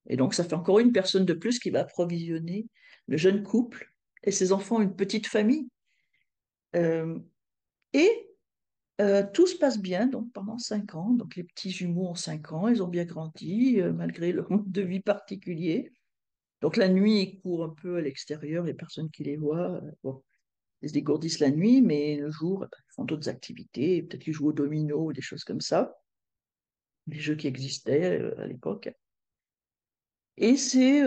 Et donc, ça fait encore une personne de plus qui va approvisionner le jeune couple et ses enfants, une petite famille. Euh, et tout se passe bien donc pendant 5 ans. Donc les petits jumeaux ont 5 ans, ils ont bien grandi malgré leur mode de vie particulier. Donc la nuit, ils courent un peu à l'extérieur, les personnes qui les voient, bon, ils se dégourdissent la nuit, mais le jour, ils font d'autres activités, peut-être qu'ils jouent au domino ou des choses comme ça, des jeux qui existaient à l'époque. Et c'est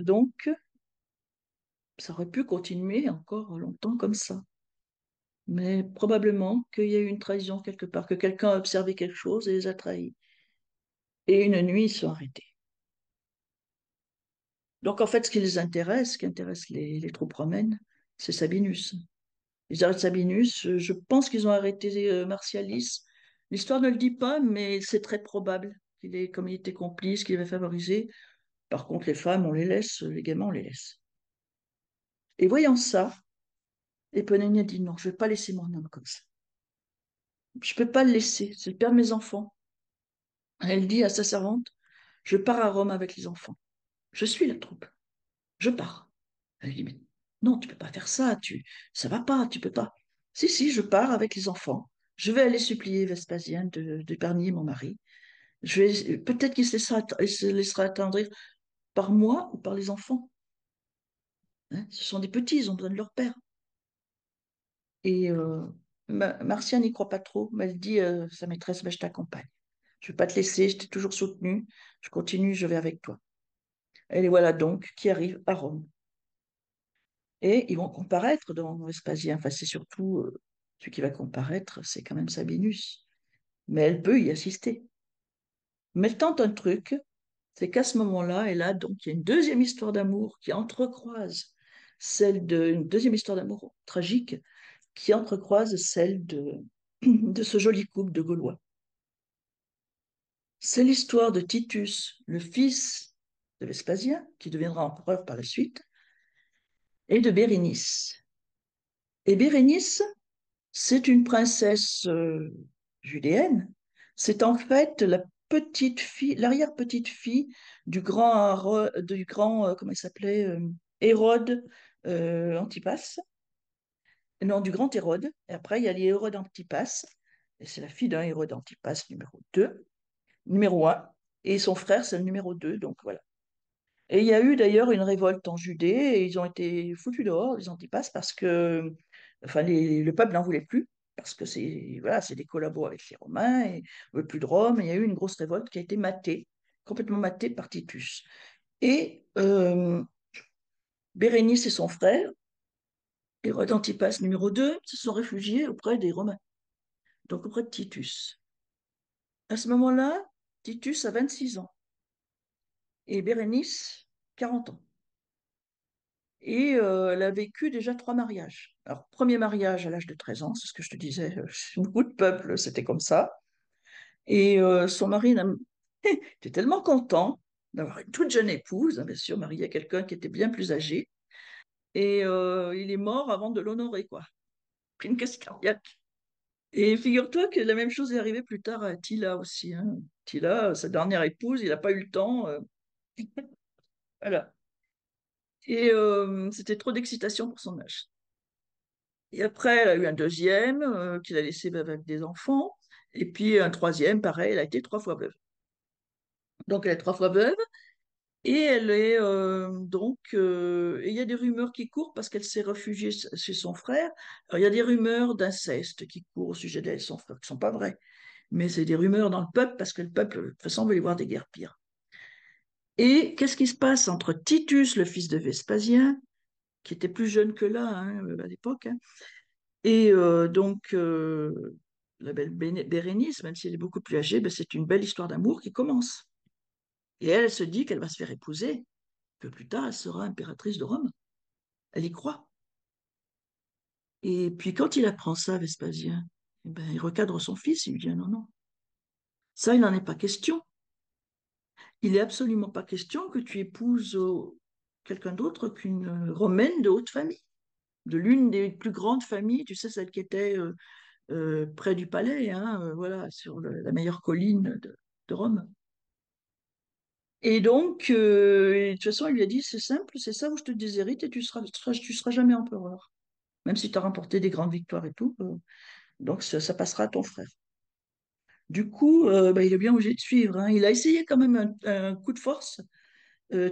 donc, ça aurait pu continuer encore longtemps comme ça. Mais probablement qu'il y a eu une trahison quelque part, que quelqu'un a observé quelque chose et les a trahis. Et une nuit, ils sont arrêtés. Donc en fait, ce qui intéresse les troupes romaines, c'est Sabinus. Ils arrêtent Sabinus. Je pense qu'ils ont arrêté Martialis. L'histoire ne le dit pas, mais c'est très probable comme il était complice, qu'il avait favorisé. Par contre, les femmes, on les laisse, les gamins, on les laisse. Et voyant ça, Éponine a dit non, je ne vais pas laisser mon homme comme ça. Je ne peux pas le laisser, c'est le père de mes enfants. Elle dit à sa servante, je pars à Rome avec les enfants. Je suis la troupe. Je pars. Elle dit, mais non, tu peux pas faire ça, ça va pas, tu peux pas. Si, si, je pars avec les enfants. Je vais aller supplier Vespasien d'épargner mon mari. Peut-être qu'il se laissera attendrir par moi ou par les enfants. Hein. Ce sont des petits, ils ont besoin de leur père. Et Marcia n'y croit pas trop, mais elle dit, sa maîtresse, ben, je t'accompagne. Je ne vais pas te laisser, je t'ai toujours soutenue. Je continue, je vais avec toi. Et les voilà donc qui arrivent à Rome. Et ils vont comparaître dans Vespasien. Enfin, c'est surtout celui qui va comparaître, c'est quand même Sabinus. Mais elle peut y assister. Mais elle tente un truc, c'est qu'à ce moment-là, et là, donc, il y a une deuxième histoire d'amour qui entrecroise une deuxième histoire d'amour tragique qui entrecroise celle de ce joli couple de Gaulois. C'est l'histoire de Titus, le fils de Vespasien, qui deviendra empereur par la suite, et de Bérénice. Et Bérénice, c'est une princesse judéenne. C'est en fait la petite fille, l'arrière-petite-fille du grand, comment il s'appelait, Hérode Antipas. Non, du grand Hérode. Et après, il y a les Hérode Antipas. Et c'est la fille d'un Hérode Antipas numéro 2, numéro 1. Et son frère, c'est le numéro 2. Donc voilà. Et il y a eu d'ailleurs une révolte en Judée et ils ont été foutus dehors, les Antipasses, parce que enfin, le peuple n'en voulait plus, parce que c'est voilà, c'est des collabos avec les Romains et on veut plus de Rome. Et il y a eu une grosse révolte qui a été matée, complètement matée par Titus. Et Bérénice et son frère, Hérode Antipas numéro 2, se sont réfugiés auprès des Romains, donc auprès de Titus. À ce moment-là, Titus a 26 ans et Bérénice 40 ans. Et elle a vécu déjà 3 mariages. Alors, premier mariage à l'âge de 13 ans, c'est ce que je te disais, chez beaucoup de peuples, c'était comme ça. Et son mari était tellement content d'avoir une toute jeune épouse, hein, bien sûr, mariée à quelqu'un qui était bien plus âgé. Et il est mort avant de l'honorer, quoi. Pris une crise cardiaque. Et figure-toi que la même chose est arrivée plus tard à Attila aussi, hein. Attila, sa dernière épouse, il n'a pas eu le temps. Voilà. Et c'était trop d'excitation pour son âge. Et après, elle a eu un deuxième qu'il a laissé avec des enfants. Et puis un troisième, pareil, elle a été 3 fois veuve. Donc elle est 3 fois veuve. Et elle est et il y a des rumeurs qui courent parce qu'elle s'est réfugiée chez son frère. Alors, il y a des rumeurs d'inceste qui courent au sujet d'elle et son frère, qui ne sont pas vraies. Mais c'est des rumeurs dans le peuple parce que le peuple, de toute façon, veut y voir des guerres pires. Et qu'est-ce qui se passe entre Titus, le fils de Vespasien, qui était plus jeune que là, hein, à l'époque, hein, et la belle Bérénice, même si elle est beaucoup plus âgée, ben, c'est une belle histoire d'amour qui commence. Et elle, elle se dit qu'elle va se faire épouser, que plus tard elle sera impératrice de Rome. Elle y croit. Et puis quand il apprend ça, Vespasien, eh ben, il recadre son fils, il lui dit ah non, non, ça, il n'en est pas question. Il n'est absolument pas question que tu épouses quelqu'un d'autre qu'une romaine de haute famille, de l'une des plus grandes familles, tu sais, celle qui était près du palais, hein, voilà, sur la meilleure colline de Rome. Et donc, de toute façon, il lui a dit, c'est simple, c'est ça où je te déshérite et tu seras jamais empereur. Même si tu as remporté des grandes victoires et tout, donc ça passera à ton frère. Du coup, bah, il est bien obligé de suivre, hein. Il a essayé quand même un coup de force,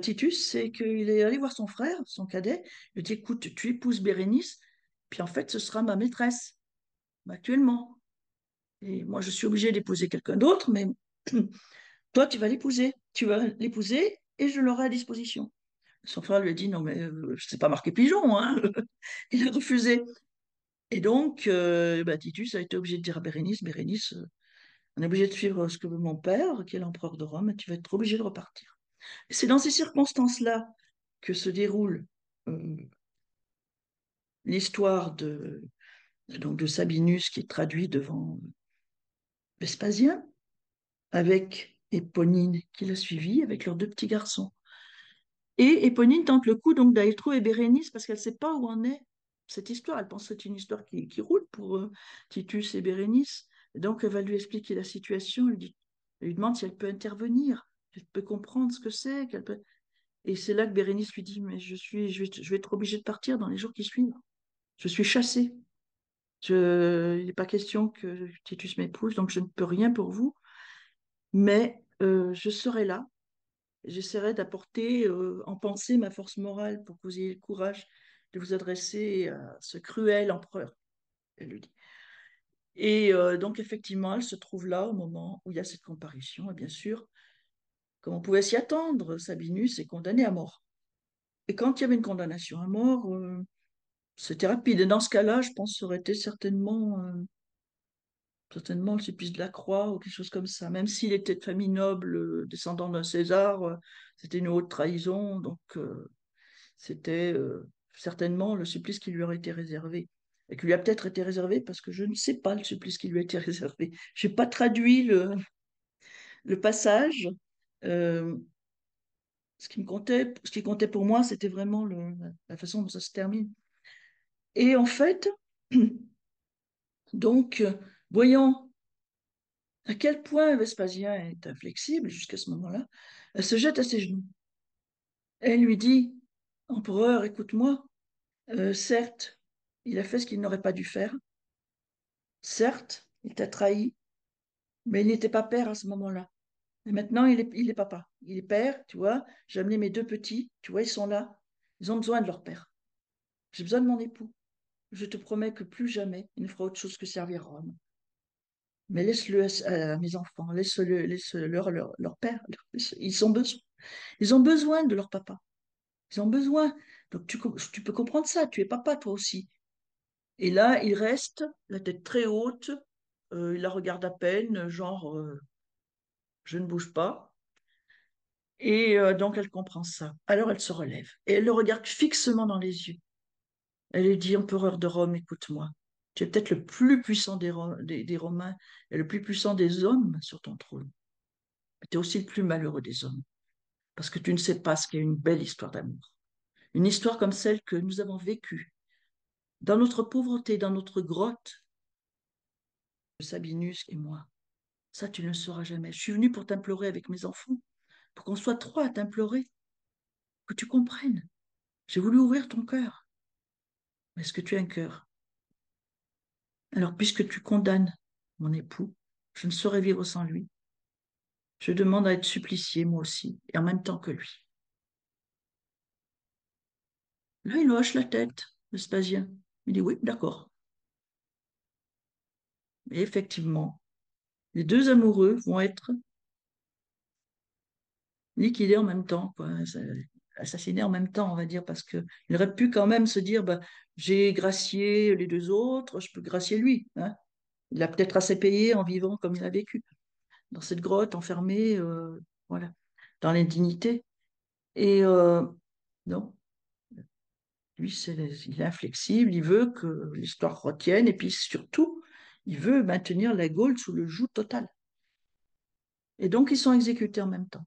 Titus, c'est qu'il est allé voir son frère, son cadet. Il lui a dit, écoute, tu épouses Bérénice, puis en fait, ce sera ma maîtresse, actuellement. Et moi, je suis obligé d'épouser quelqu'un d'autre, mais toi, tu vas l'épouser. Tu vas l'épouser et je l'aurai à disposition. Son frère lui a dit, non, mais c'est pas marqué pigeon, hein. Il a refusé. Et donc, bah, Titus a été obligé de dire à Bérénice, Bérénice, on est obligé de suivre ce que veut mon père, qui est l'empereur de Rome, et tu vas être obligé de repartir. Et c'est dans ces circonstances-là que se déroule euh, l'histoire de Sabinus, qui est traduit devant Vespasien, avec Éponine qui l'a suivi, avec leurs 2 petits garçons. Et Éponine tente le coup donc d'aller trouver Bérénice parce qu'elle ne sait pas où en est cette histoire. Elle pense que c'est une histoire qui roule pour Titus et Bérénice. Et donc elle va lui expliquer la situation. Elle lui demande si elle peut intervenir, si elle peut comprendre ce que c'est. Et c'est là que Bérénice lui dit, mais je vais être obligée de partir dans les jours qui suivent. Je suis chassée. Il n'est pas question que Titus m'épouse, donc je ne peux rien pour vous, mais je serai là. J'essaierai d'apporter en pensée ma force morale pour que vous ayez le courage de vous adresser à ce cruel empereur, elle lui dit. Et donc, effectivement, elle se trouve là au moment où il y a cette comparution. Et bien sûr, comme on pouvait s'y attendre, Sabinus est condamné à mort. Et quand il y avait une condamnation à mort, c'était rapide. Et dans ce cas-là, je pense que ça aurait été certainement le supplice de la croix ou quelque chose comme ça. Même s'il était de famille noble, descendant d'un César, c'était une haute trahison. Donc, c'était certainement le supplice qui lui aurait été réservé. Et qui lui a peut-être été réservé parce que je ne sais pas le supplice qui lui a été réservé. Je n'ai pas traduit le passage. Euh, ce qui comptait pour moi, c'était vraiment la façon dont ça se termine. Et en fait, donc, voyant à quel point Vespasien est inflexible jusqu'à ce moment-là, elle se jette à ses genoux. Elle lui dit, Empereur, écoute-moi, certes, il a fait ce qu'il n'aurait pas dû faire. Certes, il t'a trahi, mais il n'était pas père à ce moment-là. Et maintenant, il est papa, il est père, tu vois. J'ai amené mes deux petits, tu vois, ils sont là. Ils ont besoin de leur père. J'ai besoin de mon époux. Je te promets que plus jamais il ne fera autre chose que servir Rome. Mais laisse-le à mes enfants, laisse leur père. Ils ont besoin de leur papa. Ils ont besoin. Donc tu peux comprendre ça. Tu es papa toi aussi. Et là, il reste la tête très haute. Il la regarde à peine, genre je ne bouge pas. Et donc elle comprend ça. Alors elle se relève et elle le regarde fixement dans les yeux. Elle lui dit, empereur de Rome, écoute-moi. Tu es peut-être le plus puissant des Romains et le plus puissant des hommes sur ton trône. Mais tu es aussi le plus malheureux des hommes, parce que tu ne sais pas ce qu'est une belle histoire d'amour. Une histoire comme celle que nous avons vécue, dans notre pauvreté, dans notre grotte, Sabinus et moi. Ça, tu ne le sauras jamais. Je suis venue pour t'implorer avec mes enfants, pour qu'on soit trois à t'implorer, que tu comprennes. J'ai voulu ouvrir ton cœur. Mais est-ce que tu as un cœur? Alors, puisque tu condamnes mon époux, je ne saurais vivre sans lui. Je demande à être supplicié, moi aussi, et en même temps que lui. Là, il hoche la tête, Vespasien. Il dit oui, d'accord. Et effectivement, les deux amoureux vont être liquidés en même temps, quoi. Assassinés en même temps, on va dire, parce qu'il aurait pu quand même se dire, bah, j'ai gracié les deux autres, je peux gracier lui, hein. Il a peut-être assez payé en vivant comme il a vécu, dans cette grotte, enfermé, voilà, dans l'indignité. Et non, lui, il est inflexible, il veut que l'histoire retienne, et puis surtout, il veut maintenir la Gaule sous le joug total. Et donc, ils sont exécutés en même temps.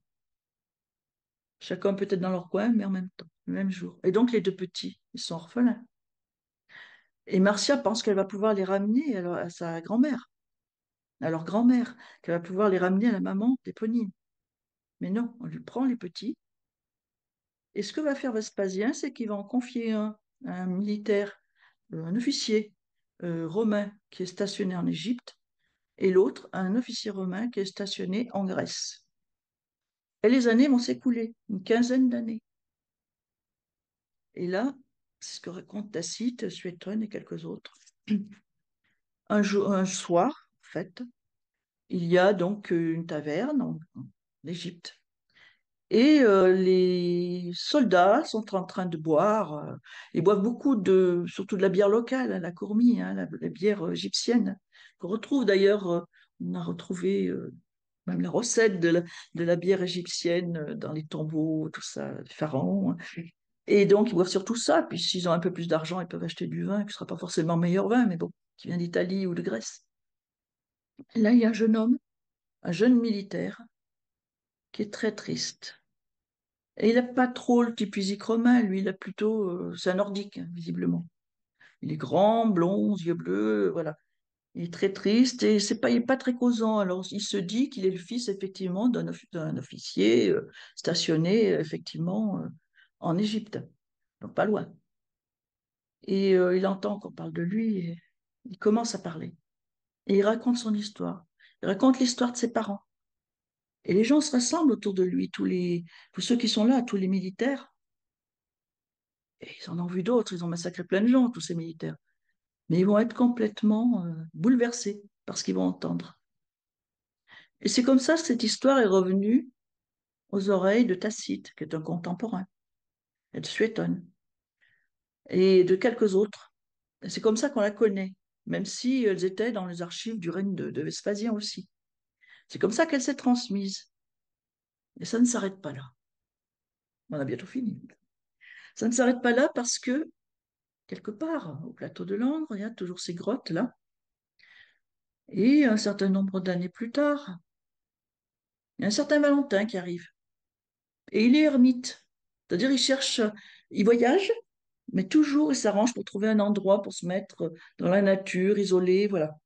Chacun peut-être dans leur coin, mais en même temps, le même jour. Et donc, les deux petits, ils sont orphelins. Et Marcia pense qu'elle va pouvoir les ramener à sa grand-mère, à leur grand-mère, qu'elle va pouvoir les ramener à la maman d'Éponine. Mais non, on lui prend les petits. Et ce que va faire Vespasien, c'est qu'il va en confier un à un militaire, un officier romain qui est stationné en Égypte, et l'autre à un officier romain qui est stationné en Grèce. Et les années vont s'écouler, une quinzaine d'années. Et là, c'est ce que racontent Tacite, Suétone et quelques autres. Un soir, en fait, il y a donc une taverne en Égypte. Et les soldats sont en train de boire. Ils boivent beaucoup surtout de la bière locale, hein, la Courmis, hein, la bière égyptienne, qu'on retrouve d'ailleurs, on a retrouvé même la recette de la bière égyptienne dans les tombeaux, tout ça, des pharaons, hein. Et donc, ils boivent surtout ça. Puis, s'ils ont un peu plus d'argent, ils peuvent acheter du vin, qui ne sera pas forcément meilleur vin, mais bon, qui vient d'Italie ou de Grèce. Et là, il y a un jeune homme, un jeune militaire, qui est très triste. Et il n'a pas trop le type physique romain, lui, il a plutôt. C'est un nordique, hein, visiblement. Il est grand, blond, yeux bleus, voilà. Il est très triste et il n'est pas très causant. Alors, il se dit qu'il est le fils, effectivement, d'un officier stationné, effectivement, en Égypte, donc pas loin. Et il entend qu'on parle de lui et il commence à parler. Et il raconte son histoire. Il raconte l'histoire de ses parents. Et les gens se rassemblent autour de lui, tous ceux qui sont là, tous les militaires. Et ils en ont vu d'autres, ils ont massacré plein de gens, tous ces militaires. Mais ils vont être complètement bouleversés par ce qu'ils vont entendre. Et c'est comme ça que cette histoire est revenue aux oreilles de Tacite, qui est un contemporain, et de Suétone, et de quelques autres. Et c'est comme ça qu'on la connaît, même si elles étaient dans les archives du règne de Vespasien aussi. C'est comme ça qu'elle s'est transmise. Et ça ne s'arrête pas là. On a bientôt fini. Ça ne s'arrête pas là parce que, quelque part, au plateau de Langres, il y a toujours ces grottes-là. Et un certain nombre d'années plus tard, il y a un certain Valentin qui arrive. Et il est ermite. C'est-à-dire, il voyage, mais toujours il s'arrange pour trouver un endroit pour se mettre dans la nature, isolé, voilà.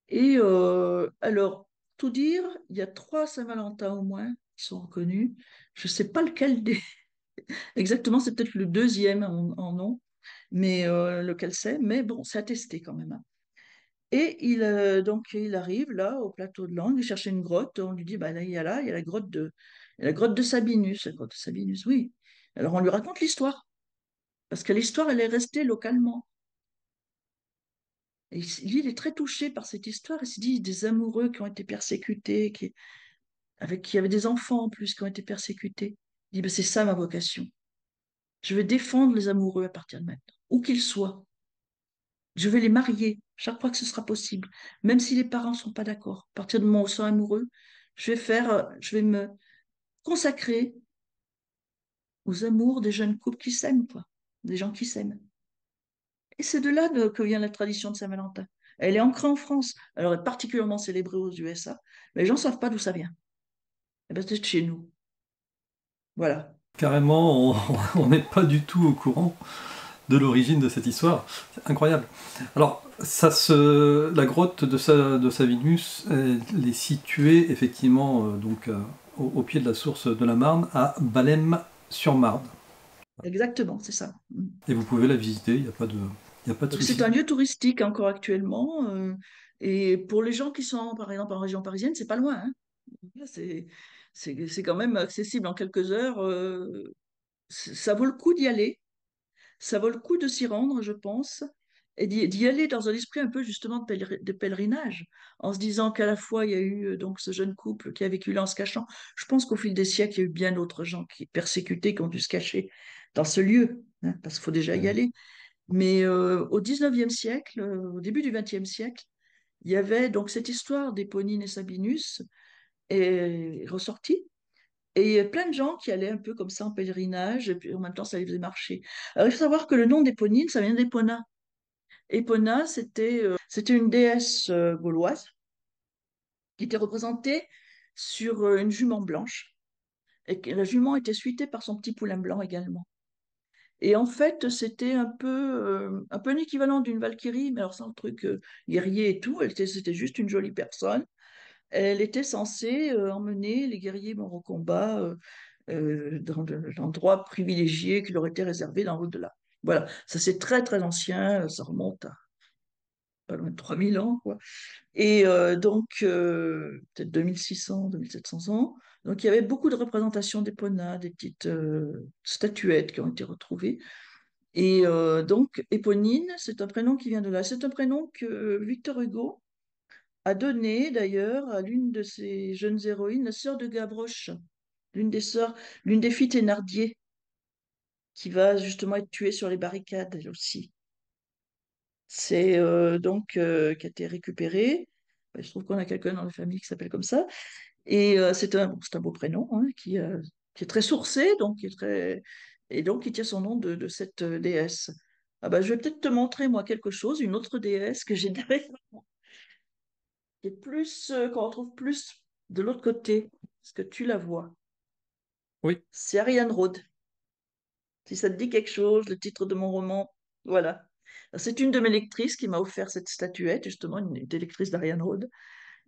Et alors, tout dire, il y a trois Saint-Valentin au moins qui sont reconnus. Je ne sais pas lequel exactement, c'est peut-être le deuxième en nom, mais lequel c'est, mais bon, c'est attesté quand même, hein. Et donc, il arrive là au plateau de Langres, il cherchait une grotte. On lui dit, bah, là, il y a la grotte de Sabinus. La grotte de Sabinus, oui. Alors, on lui raconte l'histoire, parce que l'histoire, elle est restée localement. Et lui, il est très touché par cette histoire. Il se dit, des amoureux qui ont été persécutés, avec qui avaient des enfants en plus qui ont été persécutés. Il dit, bah, c'est ça ma vocation. Je vais défendre les amoureux à partir de maintenant, où qu'ils soient. Je vais les marier chaque fois que ce sera possible, même si les parents ne sont pas d'accord. À partir du moment où ils sont amoureux, je vais me consacrer aux amours des jeunes couples qui s'aiment, quoi, des gens qui s'aiment. Et c'est de là que vient la tradition de Saint-Valentin. Elle est ancrée en France. Alors, elle est particulièrement célébrée aux USA, mais les gens ne savent pas d'où ça vient. Eh ben, c'est de chez nous. Voilà. Carrément, on n'est pas du tout au courant de l'origine de cette histoire. C'est incroyable. Alors, la grotte de Savinus, elle est située effectivement au pied de la source de la Marne, à Balem-sur-Marne. Exactement, c'est ça. Et vous pouvez la visiter, il y a pas de Donc, c'est souci. un lieu touristique encore actuellement. Et pour les gens qui sont, par exemple, en région parisienne, c'est pas loin, hein. Là, c'est quand même accessible en quelques heures. Ça vaut le coup d'y aller. Ça vaut le coup de s'y rendre, je pense. Et d'y aller dans un esprit un peu justement de pèlerinage, en se disant qu'à la fois il y a eu donc ce jeune couple qui a vécu là en se cachant. Je pense qu'au fil des siècles, il y a eu bien d'autres gens qui persécutés, qui ont dû se cacher dans ce lieu, hein, parce qu'il faut déjà y aller. Mais au 19e siècle, au début du 20e siècle, il y avait donc cette histoire d'Éponine et Sabinus est ressortie. Et il y a plein de gens qui allaient un peu comme ça en pèlerinage, et puis en même temps, ça les faisait marcher. Alors, il faut savoir que le nom d'Éponine, ça vient d'Épona. Épona, c'était une déesse gauloise qui était représentée sur une jument blanche. Et que la jument était suitée par son petit poulain blanc également. Et en fait, c'était un peu l'équivalent d'une Valkyrie, mais alors sans le truc guerrier et tout. C'était juste une jolie personne. Elle était censée emmener les guerriers morts au combat dans l'endroit privilégié qui leur était réservé dans l'au-delà. Voilà, ça c'est très très ancien, ça remonte à pas loin de 3000 ans, quoi. Et peut-être 2600, 2700 ans. Donc il y avait beaucoup de représentations d'Épona, des petites statuettes qui ont été retrouvées. Et donc Éponine, c'est un prénom qui vient de là. C'est un prénom que Victor Hugo a donné d'ailleurs à l'une de ses jeunes héroïnes, la sœur de Gavroche, l'une des filles Thénardier, qui va justement être tuée sur les barricades, elle aussi. C'est qui a été récupérée. Je trouve qu'on a quelqu'un dans la famille qui s'appelle comme ça. Et c'est un beau prénom, hein, qui est très sourcé, donc et donc qui tient son nom de cette déesse. Ah bah, je vais peut-être te montrer, moi, quelque chose, une autre déesse que j'ai derrière, qui est qu'on retrouve plus de l'autre côté. Est-ce que tu la vois? Oui. C'est Ariane Rhode. Si ça te dit quelque chose, le titre de mon roman, voilà. C'est une de mes lectrices qui m'a offert cette statuette, justement, une lectrice d'Ariane Rhode,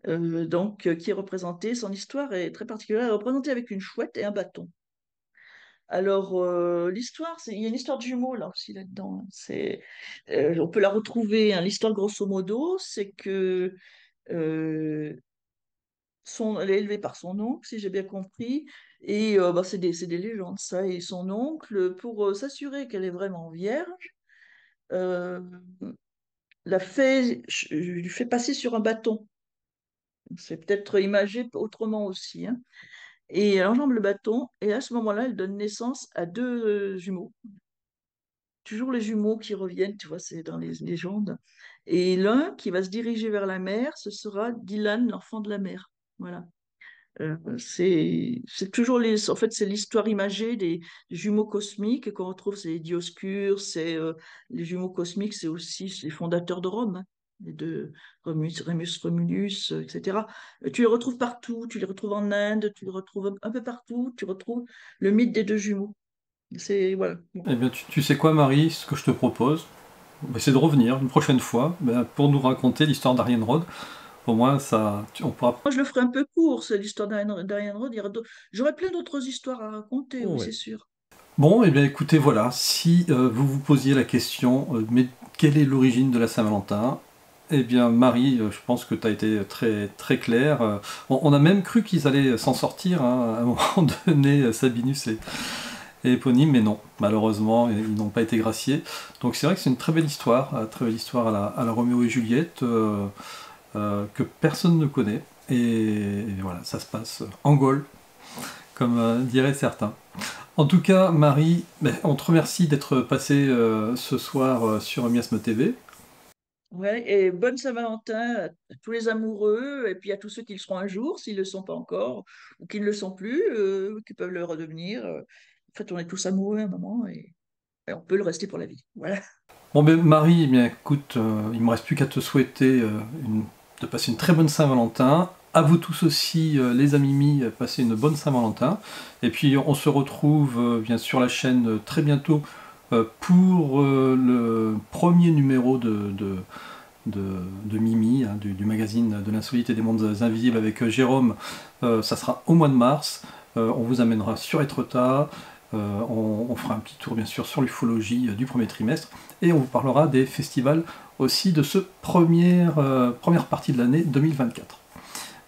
qui est représentée, son histoire est très particulière, elle est représentée avec une chouette et un bâton. Alors, l'histoire, il y a une histoire de jumeaux là aussi là-dedans, hein. On peut la retrouver, hein. L'histoire, grosso modo, c'est que euh, elle est élevée par son oncle, si j'ai bien compris, et bah, c'est des légendes, ça. Et son oncle, pour s'assurer qu'elle est vraiment vierge, euh, lui fait passer sur un bâton. C'est peut-être imagé autrement aussi, hein. Et elle enjambe le bâton, et à ce moment-là, elle donne naissance à deux jumeaux. Toujours les jumeaux qui reviennent, tu vois, c'est dans les légendes. Et l'un qui va se diriger vers la mer, ce sera Dylan, l'enfant de la mer. Voilà. C'est toujours en fait, c'est l'histoire imagée des jumeaux cosmiques qu'on retrouve, c'est les Dioscures, les jumeaux cosmiques, c'est aussi les fondateurs de Rome, hein, les deux, Rémus Romulus, etc. Tu les retrouves partout, tu les retrouves en Inde, tu les retrouves un peu partout, tu retrouves le mythe des deux jumeaux. Voilà. Bon. Eh bien, tu sais quoi, Marie, ce que je te propose, c'est de revenir une prochaine fois pour nous raconter l'histoire d'Ariane Rhode. Au moins, on pourra. Moi, je le ferai un peu court, c'est l'histoire d'Ariane Rhode. J'aurais plein d'autres histoires à raconter, oui, Ouais. c'est sûr. Bon, eh bien écoutez, voilà, si vous vous posiez la question, mais quelle est l'origine de la Saint-Valentin? Eh bien, Marie, je pense que tu as été très, très claire. On a même cru qu'ils allaient s'en sortir, hein, à un moment donné, Sabinus et Éponyme, mais non, malheureusement, ils n'ont pas été graciés. Donc c'est vrai que c'est une très belle histoire à la Roméo et Juliette, que personne ne connaît. Et voilà, ça se passe en Gaule, comme diraient certains. En tout cas, Marie, ben, on te remercie d'être passée ce soir sur Miasme TV. Ouais, et bonne Saint-Valentin à tous les amoureux, et puis à tous ceux qui le seront un jour, s'ils ne le sont pas encore, ou qui ne le sont plus, qui peuvent le redevenir. En fait, on est tous amoureux à un moment, et on peut le rester pour la vie. Voilà. Bon ben Marie, eh bien écoute, il me reste plus qu'à te souhaiter de passer une très bonne Saint-Valentin. À vous tous aussi, les amis, passez une bonne Saint-Valentin. Et puis on se retrouve bien sur la chaîne très bientôt pour le premier numéro de Mimi, hein, du magazine de l'insolite et des mondes invisibles avec Jérôme. Ça sera au mois de mars. On vous amènera sur Etretat. On fera un petit tour bien sûr sur l'ufologie du premier trimestre et on vous parlera des festivals aussi de ce première partie de l'année 2024.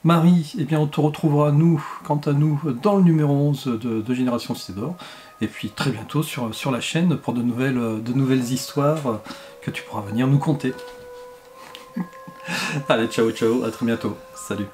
Marie, eh bien on te retrouvera quant à nous, dans le numéro 11 de Génération Cité d'Or, et puis très bientôt sur la chaîne pour de nouvelles histoires que tu pourras venir nous conter. Allez, ciao ciao, à très bientôt, salut.